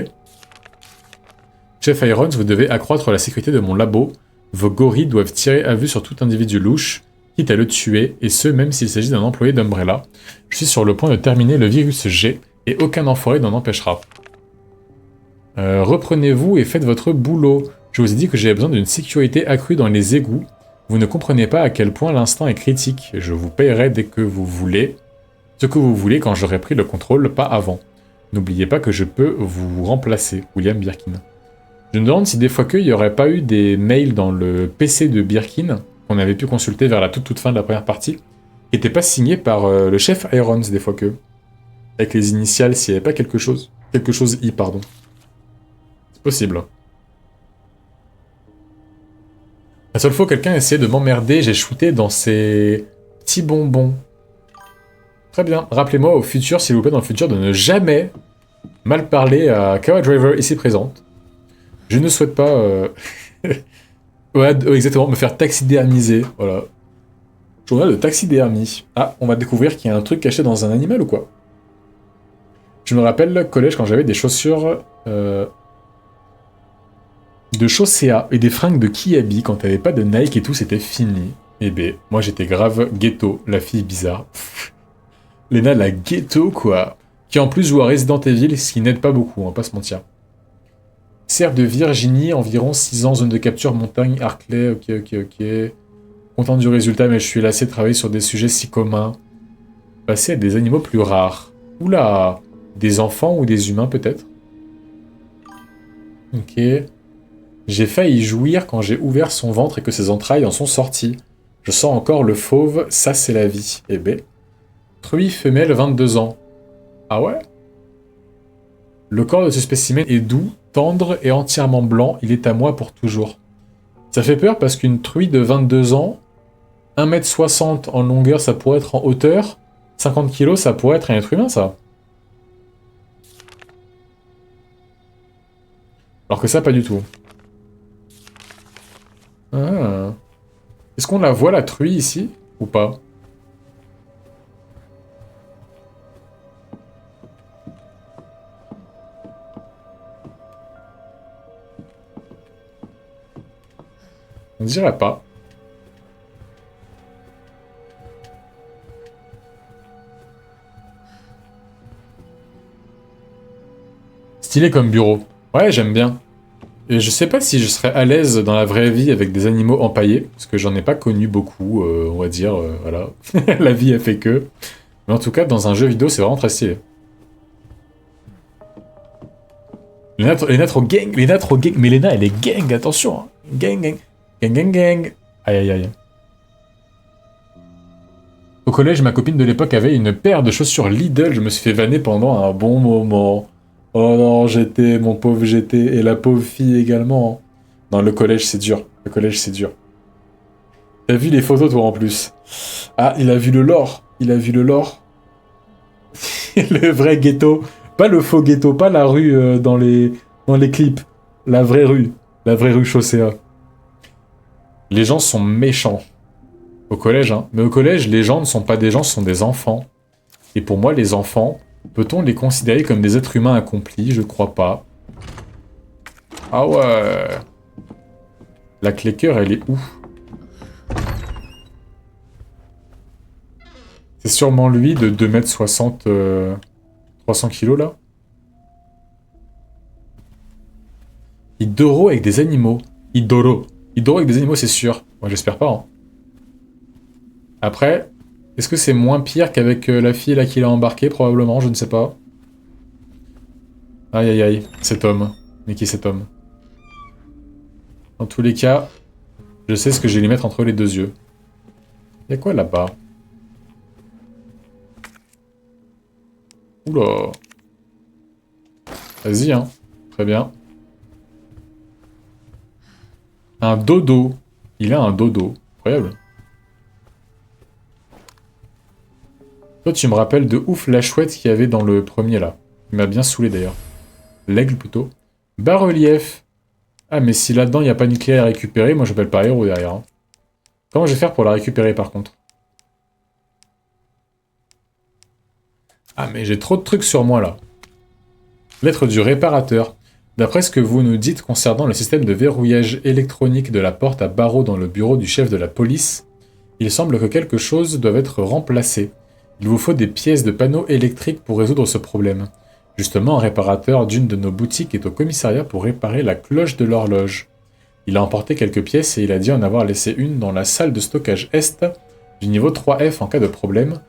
Chef Irons, vous devez accroître la sécurité de mon labo. Vos gorilles doivent tirer à vue sur tout individu louche, quitte à le tuer, et ce même s'il s'agit d'un employé d'Umbrella. Je suis sur le point de terminer le virus G, et aucun enfoiré n'en empêchera. Reprenez-vous et faites votre boulot. Je vous ai dit que j'avais besoin d'une sécurité accrue dans les égouts. Vous ne comprenez pas à quel point l'instant est critique. Je vous paierai dès que vous voulez. Ce que vous voulez quand j'aurai pris le contrôle, pas avant. N'oubliez pas que je peux vous remplacer, William Birkin. Je me demande si des fois qu'il n'y aurait pas eu des mails dans le PC de Birkin, qu'on avait pu consulter vers la toute fin de la première partie, qui n'étaient pas signés par le chef Irons, des fois que. Avec les initiales, s'il n'y avait pas quelque chose I, pardon. C'est possible. La seule fois que quelqu'un essayait de m'emmerder, j'ai shooté dans ces petits bonbons. Très bien. Rappelez-moi au futur, s'il vous plaît, dans le futur, de ne jamais mal parler à Kawa Driver ici présente. Je ne souhaite pas... ouais, exactement, me faire taxidermiser, voilà. Journal de taxidermie. Ah, on va découvrir qu'il y a un truc caché dans un animal ou quoi? Je me rappelle, au collège, quand j'avais des chaussures de Chaussea et des fringues de Kiabi, quand t'avais pas de Nike et tout, c'était fini. Eh ben, moi j'étais grave ghetto, la fille bizarre. Lena, la ghetto, quoi. Qui en plus joue à Resident Evil, ce qui n'aide pas beaucoup, on va pas se mentir. Serre de Virginie, environ 6 ans, zone de capture, montagne, Arclay, ok. Content du résultat, mais je suis lassé de travailler sur des sujets si communs. Passer à des animaux plus rares. Oula! Des enfants ou des humains, peut-être? Ok. J'ai failli jouir quand j'ai ouvert son ventre et que ses entrailles en sont sorties. Je sens encore le fauve, ça c'est la vie. Eh ben. Truie femelle, 22 ans. Ah ouais? Le corps de ce spécimen est doux, tendre et entièrement blanc. Il est à moi pour toujours. Ça fait peur parce qu'une truie de 22 ans, 1m60 en longueur, ça pourrait être en hauteur. 50 kg, ça pourrait être un être humain, ça. Alors que ça, pas du tout. Ah. Est-ce qu'on la voit, la truie, ici? Ou pas? On dirait pas. Stylé comme bureau. Ouais, j'aime bien. Et je sais pas si je serais à l'aise dans la vraie vie avec des animaux empaillés, parce que j'en ai pas connu beaucoup, on va dire, voilà. La vie a fait que. Mais en tout cas, dans un jeu vidéo, c'est vraiment très stylé. Lena trop gang, Lena trop gang. Mais Lena, elle est gang, attention. Hein. Gang. Gang. Aïe. Au collège, ma copine de l'époque avait une paire de chaussures Lidl. Je me suis fait vanner pendant un bon moment. Oh non, GT, mon pauvre GT. Et la pauvre fille également. Non, le collège, c'est dur. Le collège, c'est dur. T'as vu les photos, toi, en plus? Ah, il a vu le lore. Le vrai ghetto. Pas le faux ghetto, pas la rue dans les clips. La vraie rue Chaussea. Les gens sont méchants. Au collège, hein. Mais au collège, les gens ne sont pas des gens, ce sont des enfants. Et pour moi, les enfants, peut-on les considérer comme des êtres humains accomplis? Je crois pas. Ah ouais. La cliqueur, elle est où? C'est sûrement lui de 2m60, 300 kilos, là. Idoro avec des animaux. Idoro avec des animaux, c'est sûr. Moi, j'espère pas. Hein. Après, est-ce que c'est moins pire qu'avec la fille là qui l'a embarqué? Probablement, je ne sais pas. Aïe, cet homme. Mais qui est cet homme? Dans tous les cas, je sais ce que je vais lui mettre entre les deux yeux. Y'a quoi là-bas? Oula. Vas-y, hein. Très bien. Un dodo. Il a un dodo. Incroyable. Toi, tu me rappelles de ouf la chouette qu'il y avait dans le premier, là. Il m'a bien saoulé, d'ailleurs. L'aigle, plutôt. Bas-relief. Ah, mais si là-dedans, il n'y a pas une clé à récupérer, moi, j'appelle pas héros derrière. Hein. Comment je vais faire pour la récupérer, par contre? Ah, mais j'ai trop de trucs sur moi, là. Lettre du réparateur. D'après ce que vous nous dites concernant le système de verrouillage électronique de la porte à barreaux dans le bureau du chef de la police, il semble que quelque chose doit être remplacé. Il vous faut des pièces de panneaux électriques pour résoudre ce problème. Justement, un réparateur d'une de nos boutiques est au commissariat pour réparer la cloche de l'horloge. Il a emporté quelques pièces et il a dit en avoir laissé une dans la salle de stockage Est du niveau 3F en cas de problème.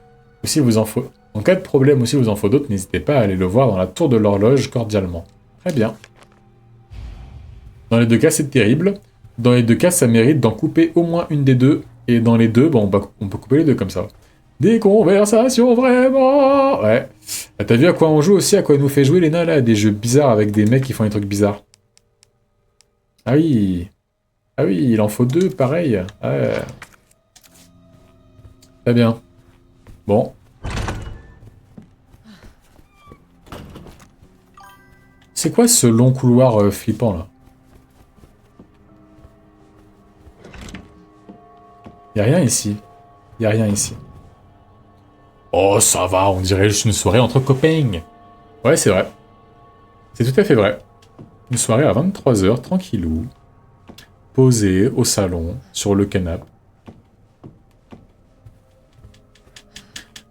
En cas de problème ou si vous en faut d'autres, n'hésitez pas à aller le voir dans la tour de l'horloge cordialement. Très bien. Dans les deux cas, c'est terrible. Dans les deux cas, ça mérite d'en couper au moins une des deux. Et dans les deux, bon, on peut couper les deux comme ça. Des conversations vraiment. Ouais. Ah, t'as vu à quoi on joue aussi, à quoi elle nous fait jouer, Lena, là? Des jeux bizarres avec des mecs qui font des trucs bizarres. Ah oui. Ah oui, il en faut deux, pareil. Ouais. Très bien. Bon. C'est quoi ce long couloir flippant, là? Y'a rien ici. Y a rien ici. Oh, ça va, on dirait juste une soirée entre copains. Ouais, c'est vrai. C'est tout à fait vrai. Une soirée à 23h, tranquillou. Posé au salon, sur le canapé.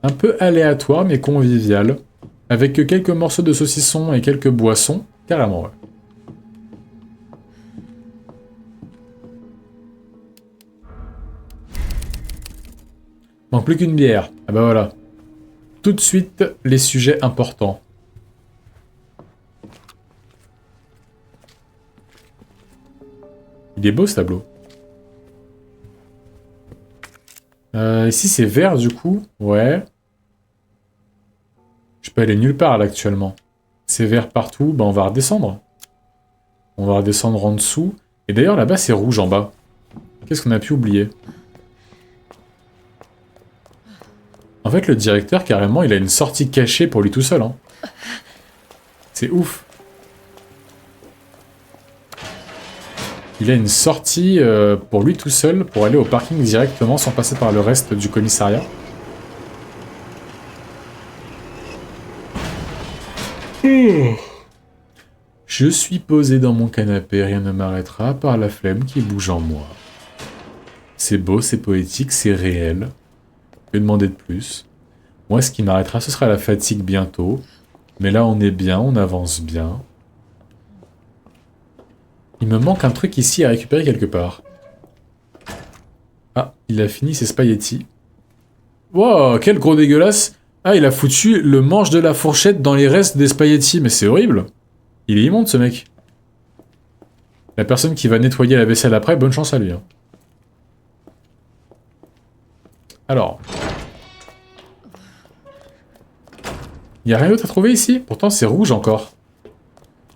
Un peu aléatoire, mais convivial. Avec quelques morceaux de saucisson et quelques boissons. Carrément, ouais. Manque plus qu'une bière. Ah bah voilà. Tout de suite, les sujets importants. Il est beau ce tableau. Ici c'est vert du coup. Ouais. Je peux aller nulle part là actuellement. C'est vert partout. Bah on va redescendre. On va redescendre en dessous. Et d'ailleurs là-bas c'est rouge en bas. Qu'est-ce qu'on a pu oublier? En fait le directeur carrément il a une sortie cachée pour lui tout seul. Hein. C'est ouf. Il a une sortie pour lui tout seul, pour aller au parking directement sans passer par le reste du commissariat. Je suis posé dans mon canapé, rien ne m'arrêtera par la flemme qui bouge en moi. C'est beau, c'est poétique, c'est réel. Que demander de plus? Moi, ce qui m'arrêtera, ce sera la fatigue bientôt. Mais là, on est bien, on avance bien. Il me manque un truc ici à récupérer quelque part. Ah, il a fini ses spaghettis. Wow, quel gros dégueulasse! Ah, il a foutu le manche de la fourchette dans les restes des spaghettis, mais c'est horrible! Il est immonde ce mec. La personne qui va nettoyer la vaisselle après, bonne chance à lui. Hein. Alors. Il n'y a rien d'autre à trouver ici? Pourtant c'est rouge encore.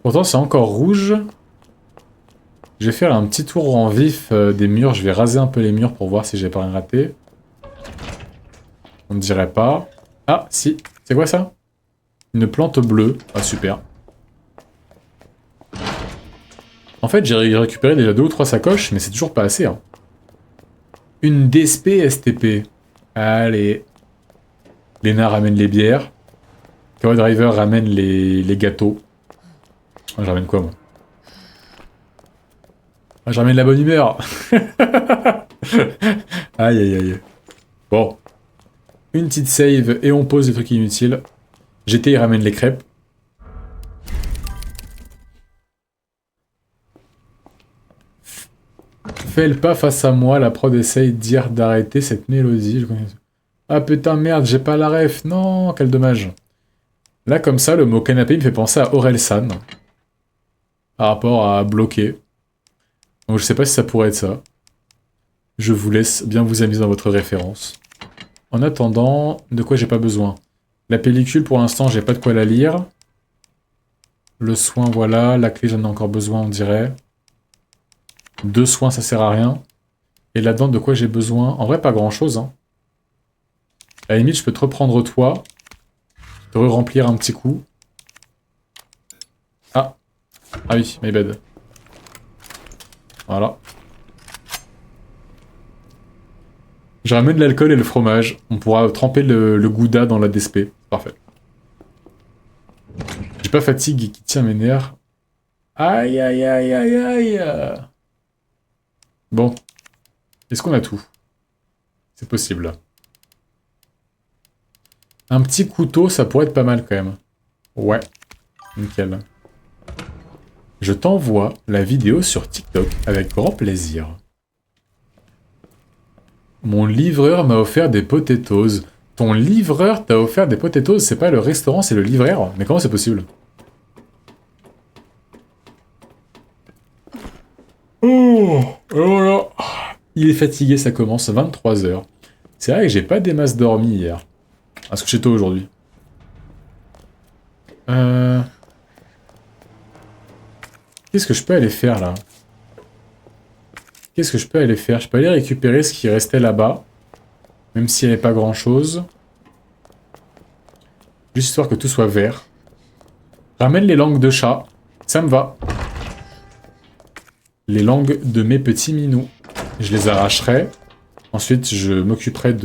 Pourtant c'est encore rouge. Je vais faire un petit tour en vif des murs. Je vais raser un peu les murs pour voir si j'ai pas rien raté. On ne dirait pas. Ah, si. C'est quoi ça? Une plante bleue. Ah, super. En fait, j'ai récupéré déjà 2 ou 3 sacoches, mais c'est toujours pas assez. Hein. Une DSP STP. Allez. Lena ramène les bières. Kawa Driver ramène les gâteaux. Ah, je ramène quoi, moi? Ah, je ramène la bonne humeur. Aïe, aïe, aïe. Bon. Une petite save et on pose des trucs inutiles. GT, il ramène les crêpes. Fais le pas face à moi, la prod essaye de dire d'arrêter cette mélodie. Ah putain, merde, j'ai pas la ref. Non, quel dommage. Là, comme ça, le mot canapé me fait penser à Orelsan. Par rapport à bloquer. Donc je sais pas si ça pourrait être ça. Je vous laisse bien vous amuser dans votre référence. En attendant, de quoi j'ai pas besoin? La pellicule, pour l'instant, j'ai pas de quoi la lire. Le soin, voilà. La clé, j'en ai encore besoin, on dirait. 2 soins, ça sert à rien. Et là-dedans, de quoi j'ai besoin? En vrai, pas grand-chose. Hein. À la limite, je peux te reprendre toi. Te remplir un petit coup. Ah. Ah oui, my bad. Voilà. Je ramène l'alcool et le fromage. On pourra tremper le gouda dans la DSP. Parfait. J'ai pas fatigue qui tient mes nerfs. Aïe aïe aïe aïe aïe. Bon. Est-ce qu'on a tout? C'est possible. Un petit couteau, ça pourrait être pas mal quand même. Ouais. Nickel. Je t'envoie la vidéo sur TikTok avec grand plaisir. Mon livreur m'a offert des potatoes. Ton livreur t'a offert des potatoes? C'est pas le restaurant, c'est le livreur. Mais comment c'est possible? Oh, oh là. Il est fatigué, ça commence 23h. C'est vrai que j'ai pas des masses dormi hier. Parce que j'ai tôt aujourd'hui. Qu'est-ce que je peux aller faire là? Qu'est-ce que je peux aller faire? Je peux aller récupérer ce qui restait là-bas. Même s'il n'y avait pas grand-chose. Juste histoire que tout soit vert. Ramène les langues de chat. Ça me va. Les langues de mes petits minous. Je les arracherai. Ensuite, je m'occuperai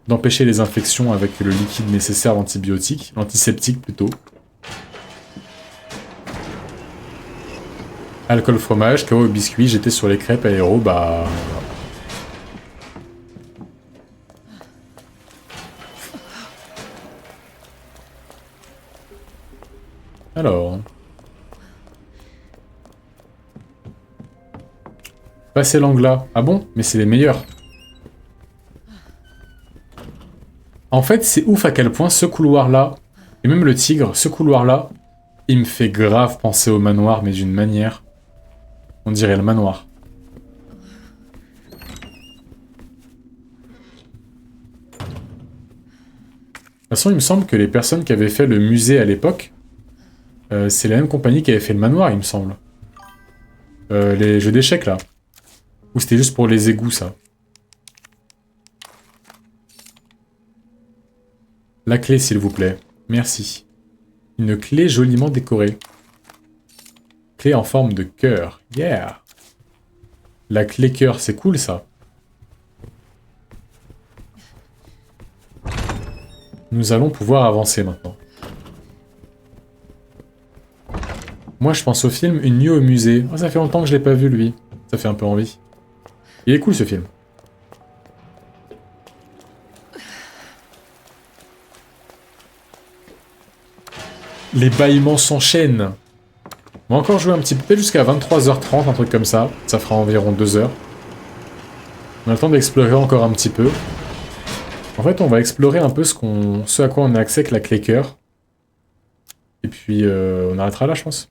d'empêcher les infections avec le liquide nécessaire l'antibiotique, l'antiseptique plutôt. Alcool, fromage, cacao et biscuits, j'étais sur les crêpes aéro, bah... Alors... Passer l'angle là. Ah bon? Mais c'est les meilleurs. En fait, c'est ouf à quel point ce couloir-là, et même le tigre, ce couloir-là, il me fait grave penser au manoir, mais d'une manière... On dirait le manoir. De toute façon, il me semble que les personnes qui avaient fait le musée à l'époque, c'est la même compagnie qui avait fait le manoir, il me semble. Les jeux d'échecs, là. Ou c'était juste pour les égouts, ça. La clé, s'il vous plaît. Merci. Une clé joliment décorée. Clé en forme de cœur. Yeah! La clé cœur, c'est cool, ça. Nous allons pouvoir avancer maintenant. Moi, je pense au film Une nuit au musée. Oh, ça fait longtemps que je l'ai pas vu, lui. Ça fait un peu envie. Il est cool, ce film. Les bâillements s'enchaînent. On va encore jouer un petit peu, peut-être jusqu'à 23h30, un truc comme ça. Ça fera environ 2 heures. On a le temps d'explorer encore un petit peu. En fait, on va explorer un peu ce à quoi on a accès avec la clé cœur. Et puis, on arrêtera là, je pense.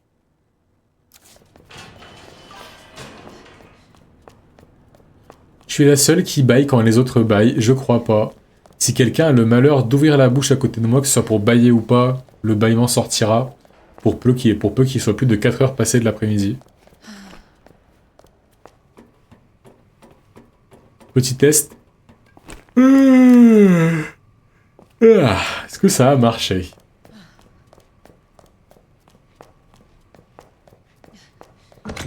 Je suis la seule qui baille quand les autres baillent, je crois pas. Si quelqu'un a le malheur d'ouvrir la bouche à côté de moi, que ce soit pour bailler ou pas, le bâillement sortira, pour peu qu'il soit plus de 4 heures passées de l'après-midi. Petit test. Est-ce que ça a marché?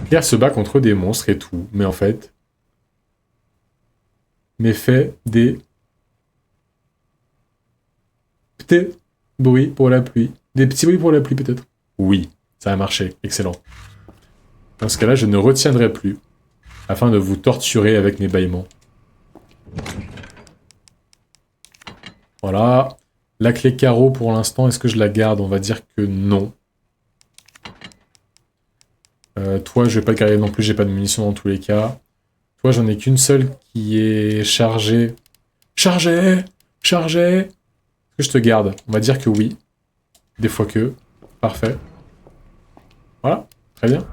Pierre se bat contre des monstres et tout, mais en fait... Mais fait des... petits bruits pour la pluie. Des petits bruits pour la pluie, peut-être? Oui, ça a marché. Excellent. Dans ce cas-là, je ne retiendrai plus, afin de vous torturer avec mes bâillements. Voilà. La clé carreau, pour l'instant, est-ce que je la garde? On va dire que non. Toi, je vais pas le garder non plus, j'ai pas de munitions dans tous les cas. Toi, j'en ai qu'une seule qui est chargée. Chargée! Chargée! Est-ce que je te garde? On va dire que oui. Des fois que. Parfait. Voilà, très bien.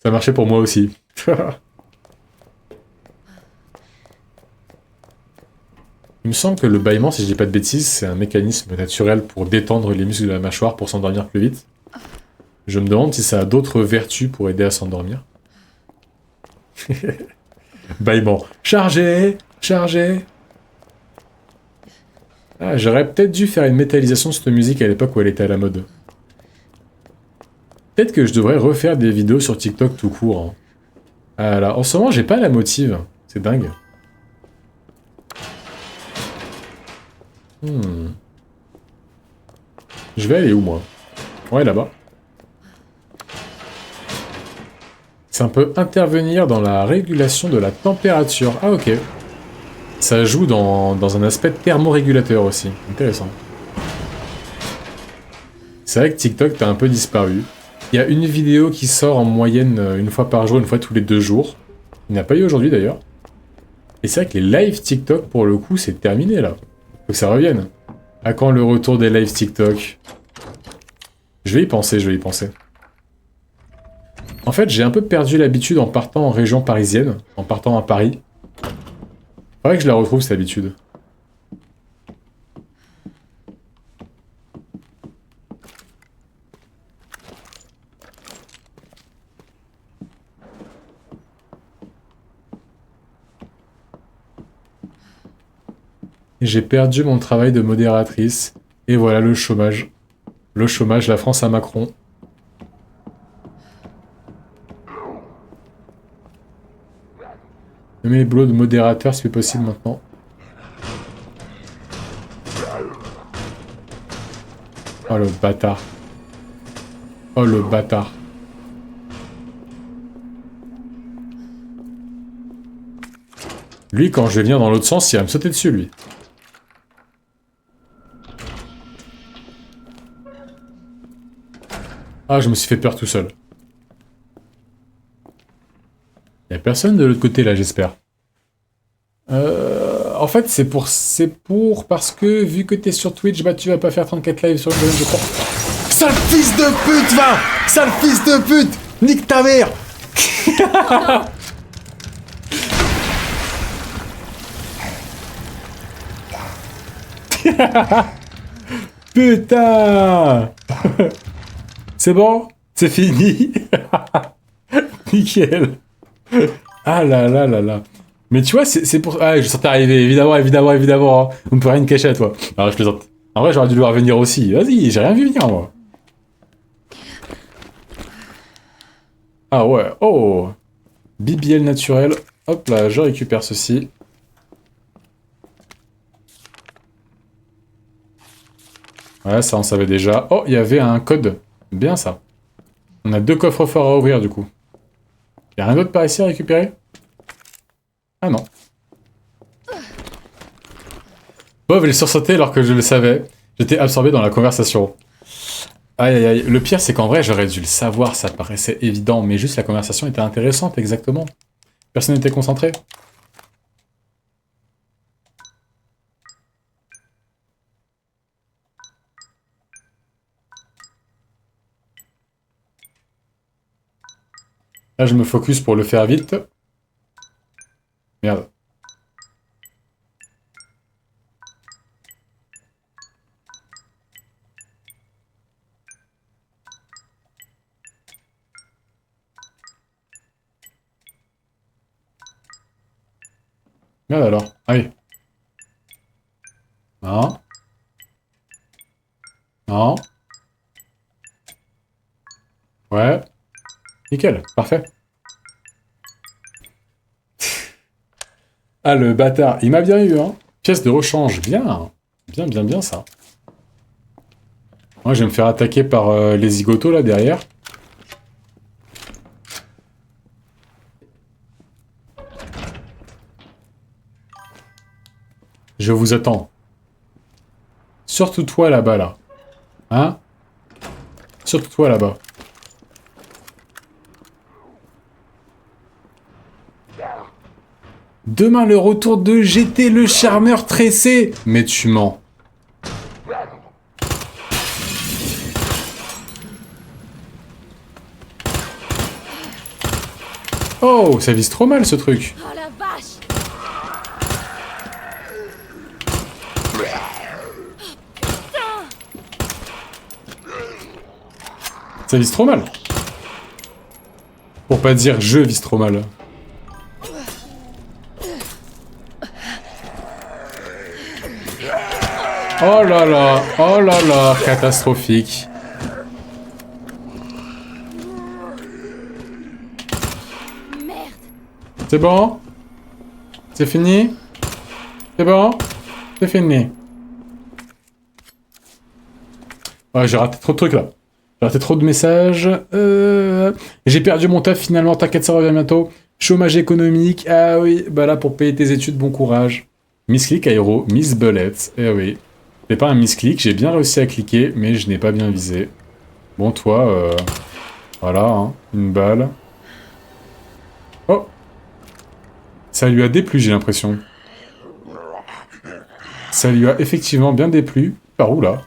Ça marchait pour moi aussi. Il me semble que le bâillement, si je dis pas de bêtises, c'est un mécanisme naturel pour détendre les muscles de la mâchoire pour s'endormir plus vite. Je me demande si ça a d'autres vertus pour aider à s'endormir. Bâillement. Chargé! Chargé! Ah, j'aurais peut-être dû faire une métallisation de cette musique à l'époque où elle était à la mode. Peut-être que je devrais refaire des vidéos sur TikTok tout court. Hein. Ah là, en ce moment, j'ai pas la motive. C'est dingue. Je vais aller où, moi? Ouais, là-bas. Ça peut intervenir dans la régulation de la température. Ah, ok. Ça joue dans un aspect thermorégulateur aussi. Intéressant. C'est vrai que TikTok t'as un peu disparu. Il y a une vidéo qui sort en moyenne une fois par jour, une fois tous les 2 jours. Il n'y en a pas eu aujourd'hui d'ailleurs. Et c'est vrai que les lives TikTok, pour le coup, c'est terminé là. Faut que ça revienne. À quand le retour des lives TikTok? Je vais y penser, je vais y penser. En fait, j'ai un peu perdu l'habitude en partant en région parisienne, en partant à Paris. Faudrait que je la retrouve, cette habitude. J'ai perdu mon travail de modératrice. Et voilà le chômage. Le chômage, la France à Macron. Mets les boulots de modérateur si c'est possible maintenant. Oh le bâtard. Oh le bâtard. Lui, quand je vais venir dans l'autre sens, il va me sauter dessus, lui. Ah, je me suis fait peur tout seul. Y'a personne de l'autre côté, là, j'espère. En fait, c'est pour... Parce que, vu que t'es sur Twitch, bah tu vas pas faire 34 lives sur le jeu, je crois. Sale fils de pute, va! Sale fils de pute! Nique ta mère! Putain! C'est bon? C'est fini? Nickel! Ah là là là là! Mais tu vois, c'est pour... Ah, je sentais arriver, évidemment. Hein. On ne peut rien te cacher à toi. Alors, je plaisante. En vrai, j'aurais dû le voir venir aussi. Vas-y, j'ai rien vu venir, moi. Ah ouais, oh! BBL naturel. Hop là, je récupère ceci. Ouais, ça on savait déjà. Oh, il y avait un code. Bien ça. On a 2 coffres forts à ouvrir du coup. Il y a rien d'autre par ici à récupérer? Ah non. Pauvre, il sursautait alors que je le savais. J'étais absorbé dans la conversation. Aïe aïe aïe. Le pire c'est qu'en vrai j'aurais dû le savoir, ça paraissait évident, mais juste la conversation était intéressante, exactement. Personne n'était concentré. Là, je me focus pour le faire vite. Merde. Merde alors. Allez. Non. Non. Ouais. Nickel, parfait. Ah, le bâtard, il m'a bien eu, hein. Pièce de rechange, bien. Bien, ça. Moi, je vais me faire attaquer par les zigotos, là, derrière. Je vous attends. Surtout toi, là-bas, là. Hein? Surtout toi, là-bas. Demain, le retour de GT, le charmeur tressé. Mais tu mens. Oh, ça vise trop mal, ce truc. Oh la vache! Ça vise trop mal. Pour pas dire je vise trop mal. Oh là là, catastrophique. Merde! C'est bon? C'est fini? C'est bon? C'est fini. Ouais, j'ai raté trop de trucs là. J'ai raté trop de messages. J'ai perdu mon taf finalement, t'inquiète, ça revient bientôt. Chômage économique, ah oui, bah là pour payer tes études, bon courage. Misclick aéro, Miss Bullet, eh oui. C'est pas un misclick, j'ai bien réussi à cliquer, mais je n'ai pas bien visé. Bon, toi, voilà, hein, une balle. Oh! Ça lui a déplu, j'ai l'impression. Ça lui a effectivement bien déplu. Par où, là?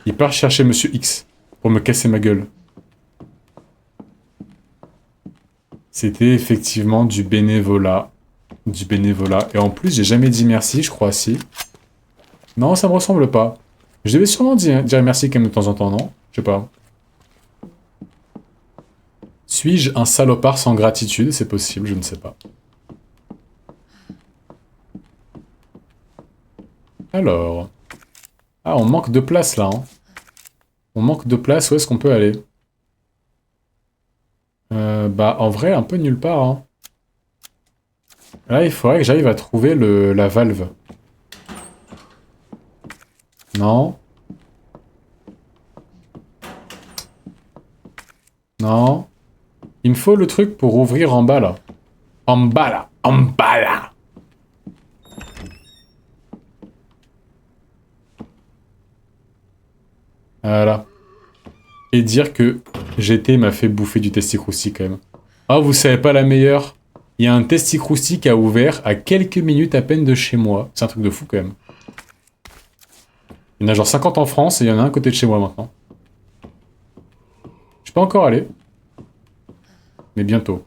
Il part chercher Monsieur X pour me casser ma gueule. C'était effectivement du bénévolat. Du bénévolat. Et en plus, j'ai jamais dit merci, je crois, si. Non, ça me ressemble pas. Je devais sûrement dire merci quand même de temps en temps, non? Je sais pas. Suis-je un salopard sans gratitude? C'est possible, je ne sais pas. Alors... Ah, on manque de place, là. Hein. On manque de place, où est-ce qu'on peut aller? Bah, en vrai, un peu nulle part. Hein. Là, il faudrait que j'arrive à trouver la valve. Non. Non. Il me faut le truc pour ouvrir en bas, là. En bas, là. En bas, là. Voilà. Et dire que GT m'a fait bouffer du testicrousti quand même. Ah, vous savez pas la meilleure? Il y a un testicrousti qui a ouvert à quelques minutes à peine de chez moi. C'est un truc de fou quand même. Il y en a genre 50 en France et il y en a un à côté de chez moi maintenant. Je suis pas encore allé. Mais bientôt.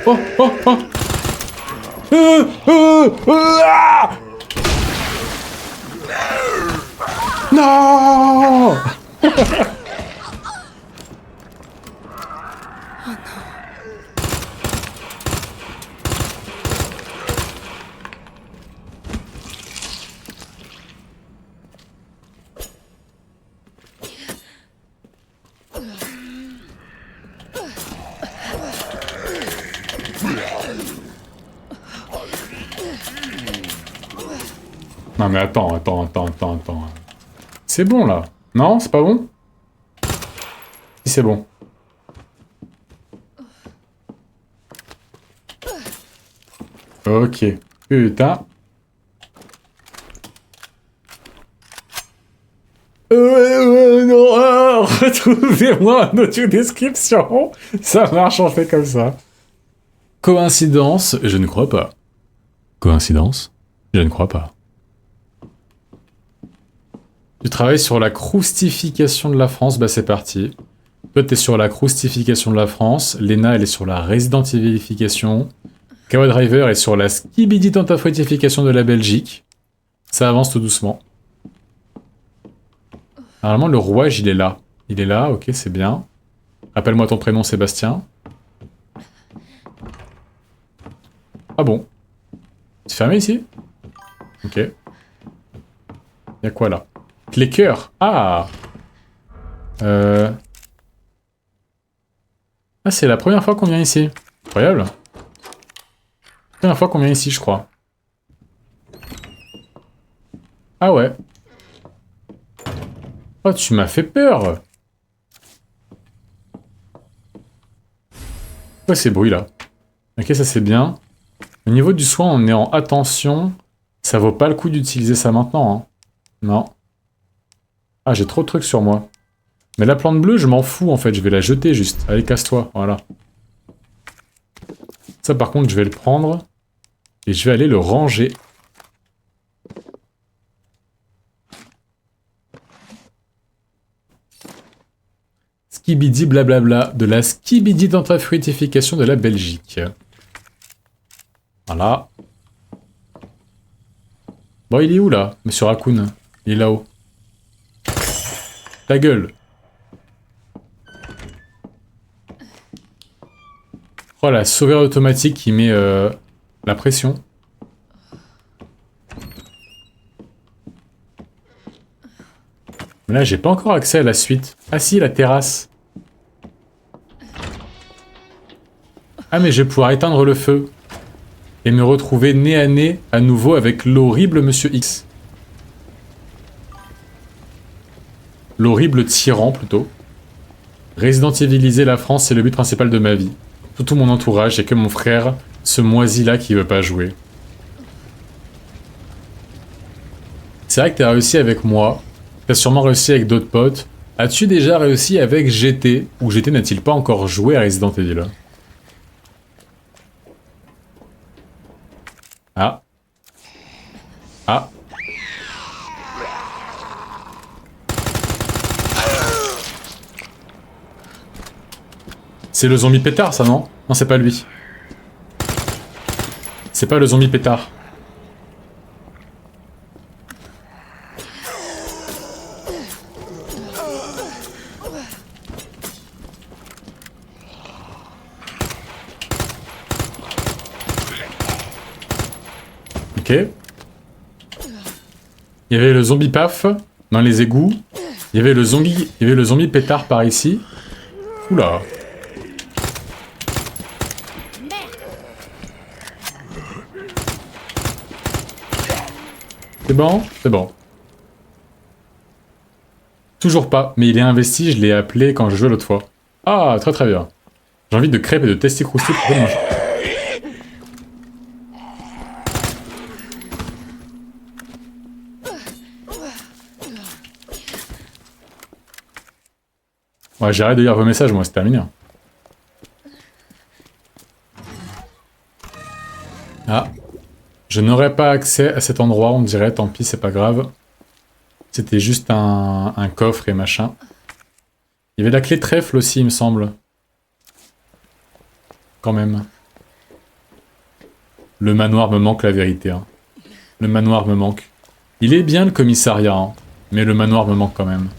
Oh, oh, oh. Ah non. Non mais attends. C'est bon là. Non, c'est pas bon? Si c'est bon. Ok. Putain. Non, retrouvez-moi en audio description. Ça marche, on fait comme ça. Coïncidence? Je ne crois pas. Coïncidence? Je ne crois pas. Tu travailles sur la croustification de la France, bah c'est parti. Toi t'es sur la croustification de la France, Lena elle est sur la Resident Evilification, Kawa Driver est sur la skibidi tentafruitification de la Belgique. Ça avance tout doucement. Normalement le rouage il est là. Il est là, ok c'est bien. Rappelle-moi ton prénom Sébastien. Ah bon? C'est fermé ici? Ok. Y'a quoi là? Les cœurs. Ah. Ah, c'est la première fois qu'on vient ici. Incroyable. Première fois qu'on vient ici, je crois. Ah ouais. Oh, tu m'as fait peur. Quoi ces bruits là? Ok, ça c'est bien. Au niveau du soin, on est en attention. Ça vaut pas le coup d'utiliser ça maintenant. Hein. Non. Ah, j'ai trop de trucs sur moi. Mais la plante bleue, je m'en fous en fait. Je vais la jeter juste. Allez, casse-toi. Voilà. Ça, par contre, je vais le prendre. Et je vais aller le ranger. Skibidi blablabla. De la skibidi tentafruitification de la Belgique. Voilà. Bon, il est où là, monsieur Raccoon? Il est là-haut. Ta gueule. Oh, la sauveur automatique qui met la pression. Mais là, j'ai pas encore accès à la suite. Ah si, la terrasse. Ah, mais je vais pouvoir éteindre le feu. Et me retrouver nez à nez à nouveau avec l'horrible Monsieur X. L'horrible tyran, plutôt. Resident Eviliser la France, c'est le but principal de ma vie. Tout mon entourage, et que mon frère, ce moisi-là qui veut pas jouer. C'est vrai que t'as réussi avec moi. T'as sûrement réussi avec d'autres potes. As-tu déjà réussi avec GT? Ou GT n'a-t-il pas encore joué à Resident Evil? Ah. Ah. C'est le zombie pétard, ça, non? Non, c'est pas lui. C'est pas le zombie pétard. Ok. Il y avait le zombie paf dans les égouts. Il y avait le zombie pétard par ici. Oula. C'est bon? C'est bon. Toujours pas, mais il est investi, je l'ai appelé quand je jouais l'autre fois. Ah, très très bien. J'ai envie de crêpes et de testicroustis pour manger. Ouais, j'arrête de lire vos messages, moi, c'est terminé. Ah. Je n'aurais pas accès à cet endroit, on dirait, tant pis, c'est pas grave. C'était juste un coffre et machin. Il y avait la clé trèfle aussi, il me semble. Quand même. Le manoir me manque, la vérité. Hein. Le manoir me manque. Il est bien, le commissariat, hein, mais le manoir me manque quand même.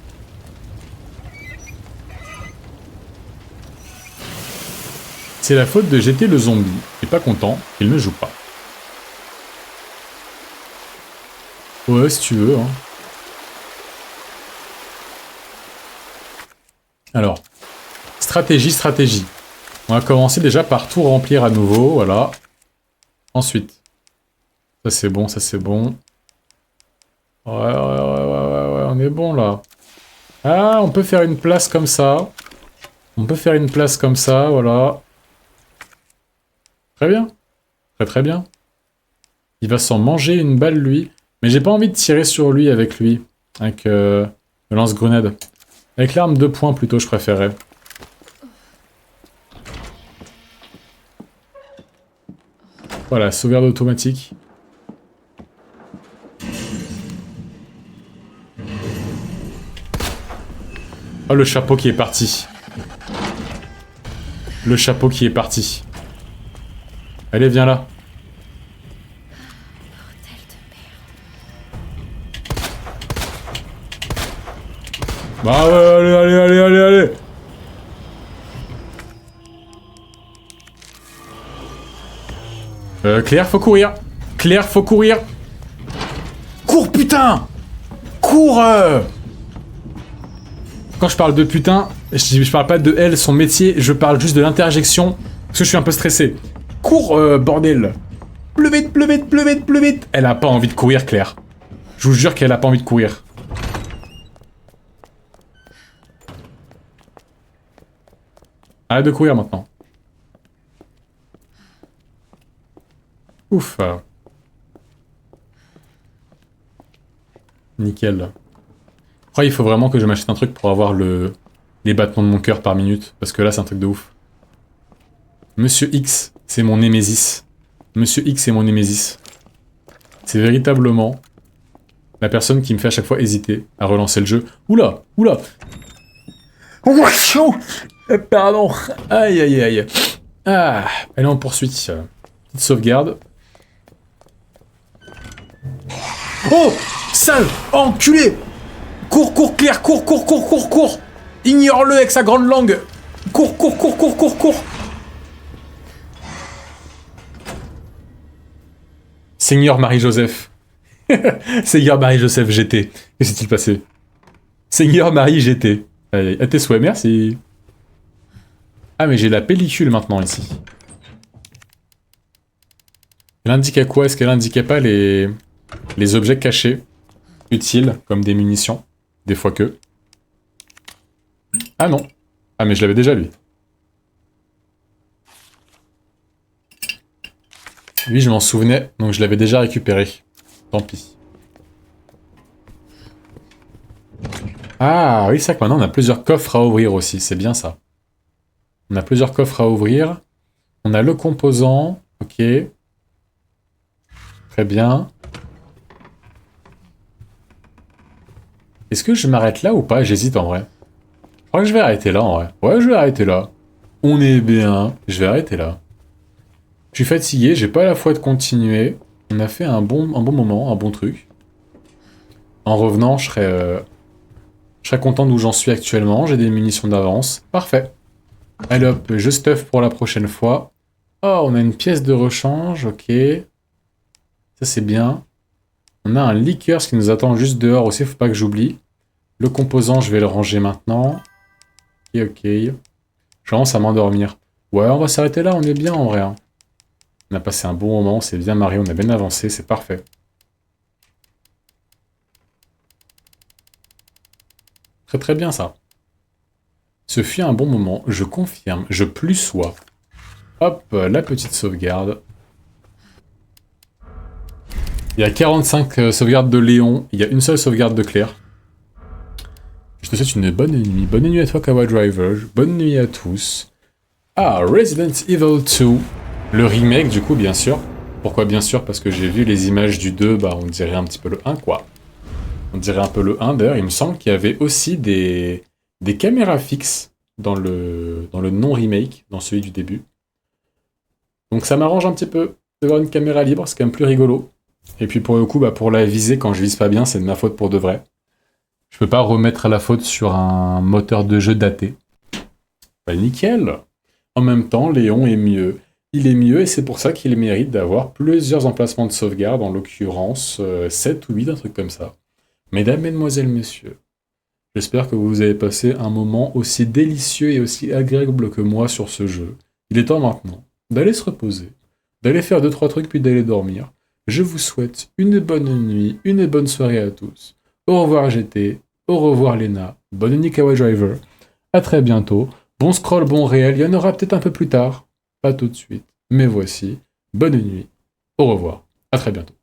C'est la faute de GT le zombie. Il est pas content, il ne joue pas. Ouais, si tu veux. Hein. Alors, stratégie. On va commencer déjà par tout remplir à nouveau, voilà. Ensuite, ça c'est bon, ça c'est bon. Ouais, on est bon là. Ah, on peut faire une place comme ça. On peut faire une place comme ça, voilà. Très bien. Très bien. Il va s'en manger une balle, lui. Mais j'ai pas envie de tirer sur lui avec lui. Avec le lance-grenade. Avec l'arme 2 points plutôt, je préférerais. Voilà, sauvegarde automatique. Oh, le chapeau qui est parti. Le chapeau qui est parti. Allez, viens là. Bah ouais, allez. Claire, faut courir. Cours, putain. Cours. Quand je parle de putain, je parle pas de elle, son métier, je parle juste de l'interjection, parce que je suis un peu stressé. Cours, bordel. Plus vite. Elle a pas envie de courir, Claire. Je vous jure qu'elle a pas envie de courir. Arrête de courir maintenant. Ouf. Nickel. Oh, il faut vraiment que je m'achète un truc pour avoir les battements de mon cœur par minute. Parce que là, c'est un truc de ouf. Monsieur X, c'est mon némésis. Monsieur X, c'est mon némésis. C'est véritablement la personne qui me fait à chaque fois hésiter à relancer le jeu. Oula. Pardon. Aïe. Ah, allez, on poursuit. Petite sauvegarde. Oh, sale, enculé. Cours, Claire, cours. Ignore-le avec sa grande langue. Cours. Seigneur Marie-Joseph. Seigneur Marie-Joseph GT. Que s'est-il passé? Seigneur Marie GT. Allez, à tes souhaits, merci. Ah, mais j'ai la pellicule maintenant ici. Elle indiquait quoi? Est-ce qu'elle indiquait pas les objets cachés utiles, comme des munitions? Des fois que. Ah non. Ah, mais je l'avais déjà, lui. Oui, je m'en souvenais, donc je l'avais déjà récupéré. Tant pis. Ah, oui, c'est vrai que maintenant on a plusieurs coffres à ouvrir aussi, c'est bien ça. On a plusieurs coffres à ouvrir. On a le composant, ok. Très bien. Est-ce que je m'arrête là ou pas? J'hésite en vrai. Je crois que je vais arrêter là en vrai. Ouais, je vais arrêter là. On est bien, je vais arrêter là. Je suis fatigué, j'ai pas la foi de continuer. On a fait un bon moment, un bon truc. En revenant, je serais content d'où j'en suis actuellement. J'ai des munitions d'avance. Parfait. Allez hop, je stuff pour la prochaine fois. Oh, on a une pièce de rechange, ok. Ça c'est bien. On a un Lickers qui nous attend juste dehors aussi, faut pas que j'oublie. Le composant, je vais le ranger maintenant. Et ok. Je commence à m'endormir. Ouais, on va s'arrêter là, on est bien en vrai. Hein. On a passé un bon moment, on s'est bien marré, on a bien avancé, c'est parfait. Très très bien ça. Ce fut un bon moment, je confirme, je plus sois. Hop, la petite sauvegarde. Il y a 45 sauvegardes de Léon, il y a une seule sauvegarde de Claire. Je te souhaite une bonne nuit. Bonne nuit à toi, Kawa Driver. Bonne nuit à tous. Ah, Resident Evil 2. Le remake, du coup, bien sûr. Pourquoi bien sûr? Parce que j'ai vu les images du 2, bah on dirait un petit peu le 1, quoi. On dirait un peu le 1, d'ailleurs. Il me semble qu'il y avait aussi des caméras fixes dans le non-remake, dans celui du début. Donc ça m'arrange un petit peu de voir une caméra libre, c'est quand même plus rigolo. Et puis pour le coup, bah, pour la viser, quand je vise pas bien, c'est de ma faute pour de vrai. Je peux pas remettre la faute sur un moteur de jeu daté. Bah nickel. En même temps, Léon est mieux. Il est mieux et c'est pour ça qu'il mérite d'avoir plusieurs emplacements de sauvegarde, en l'occurrence 7 ou 8, un truc comme ça. Mesdames, mesdemoiselles, messieurs, j'espère que vous avez passé un moment aussi délicieux et aussi agréable que moi sur ce jeu. Il est temps maintenant d'aller se reposer, d'aller faire 2-3 trucs puis d'aller dormir. Je vous souhaite une bonne nuit, une bonne soirée à tous. Au revoir GT, au revoir Lena, bonne nuit Kawa Driver, à très bientôt. Bon scroll, bon réel, il y en aura peut-être un peu plus tard, pas tout de suite, mais voici, bonne nuit, au revoir, à très bientôt.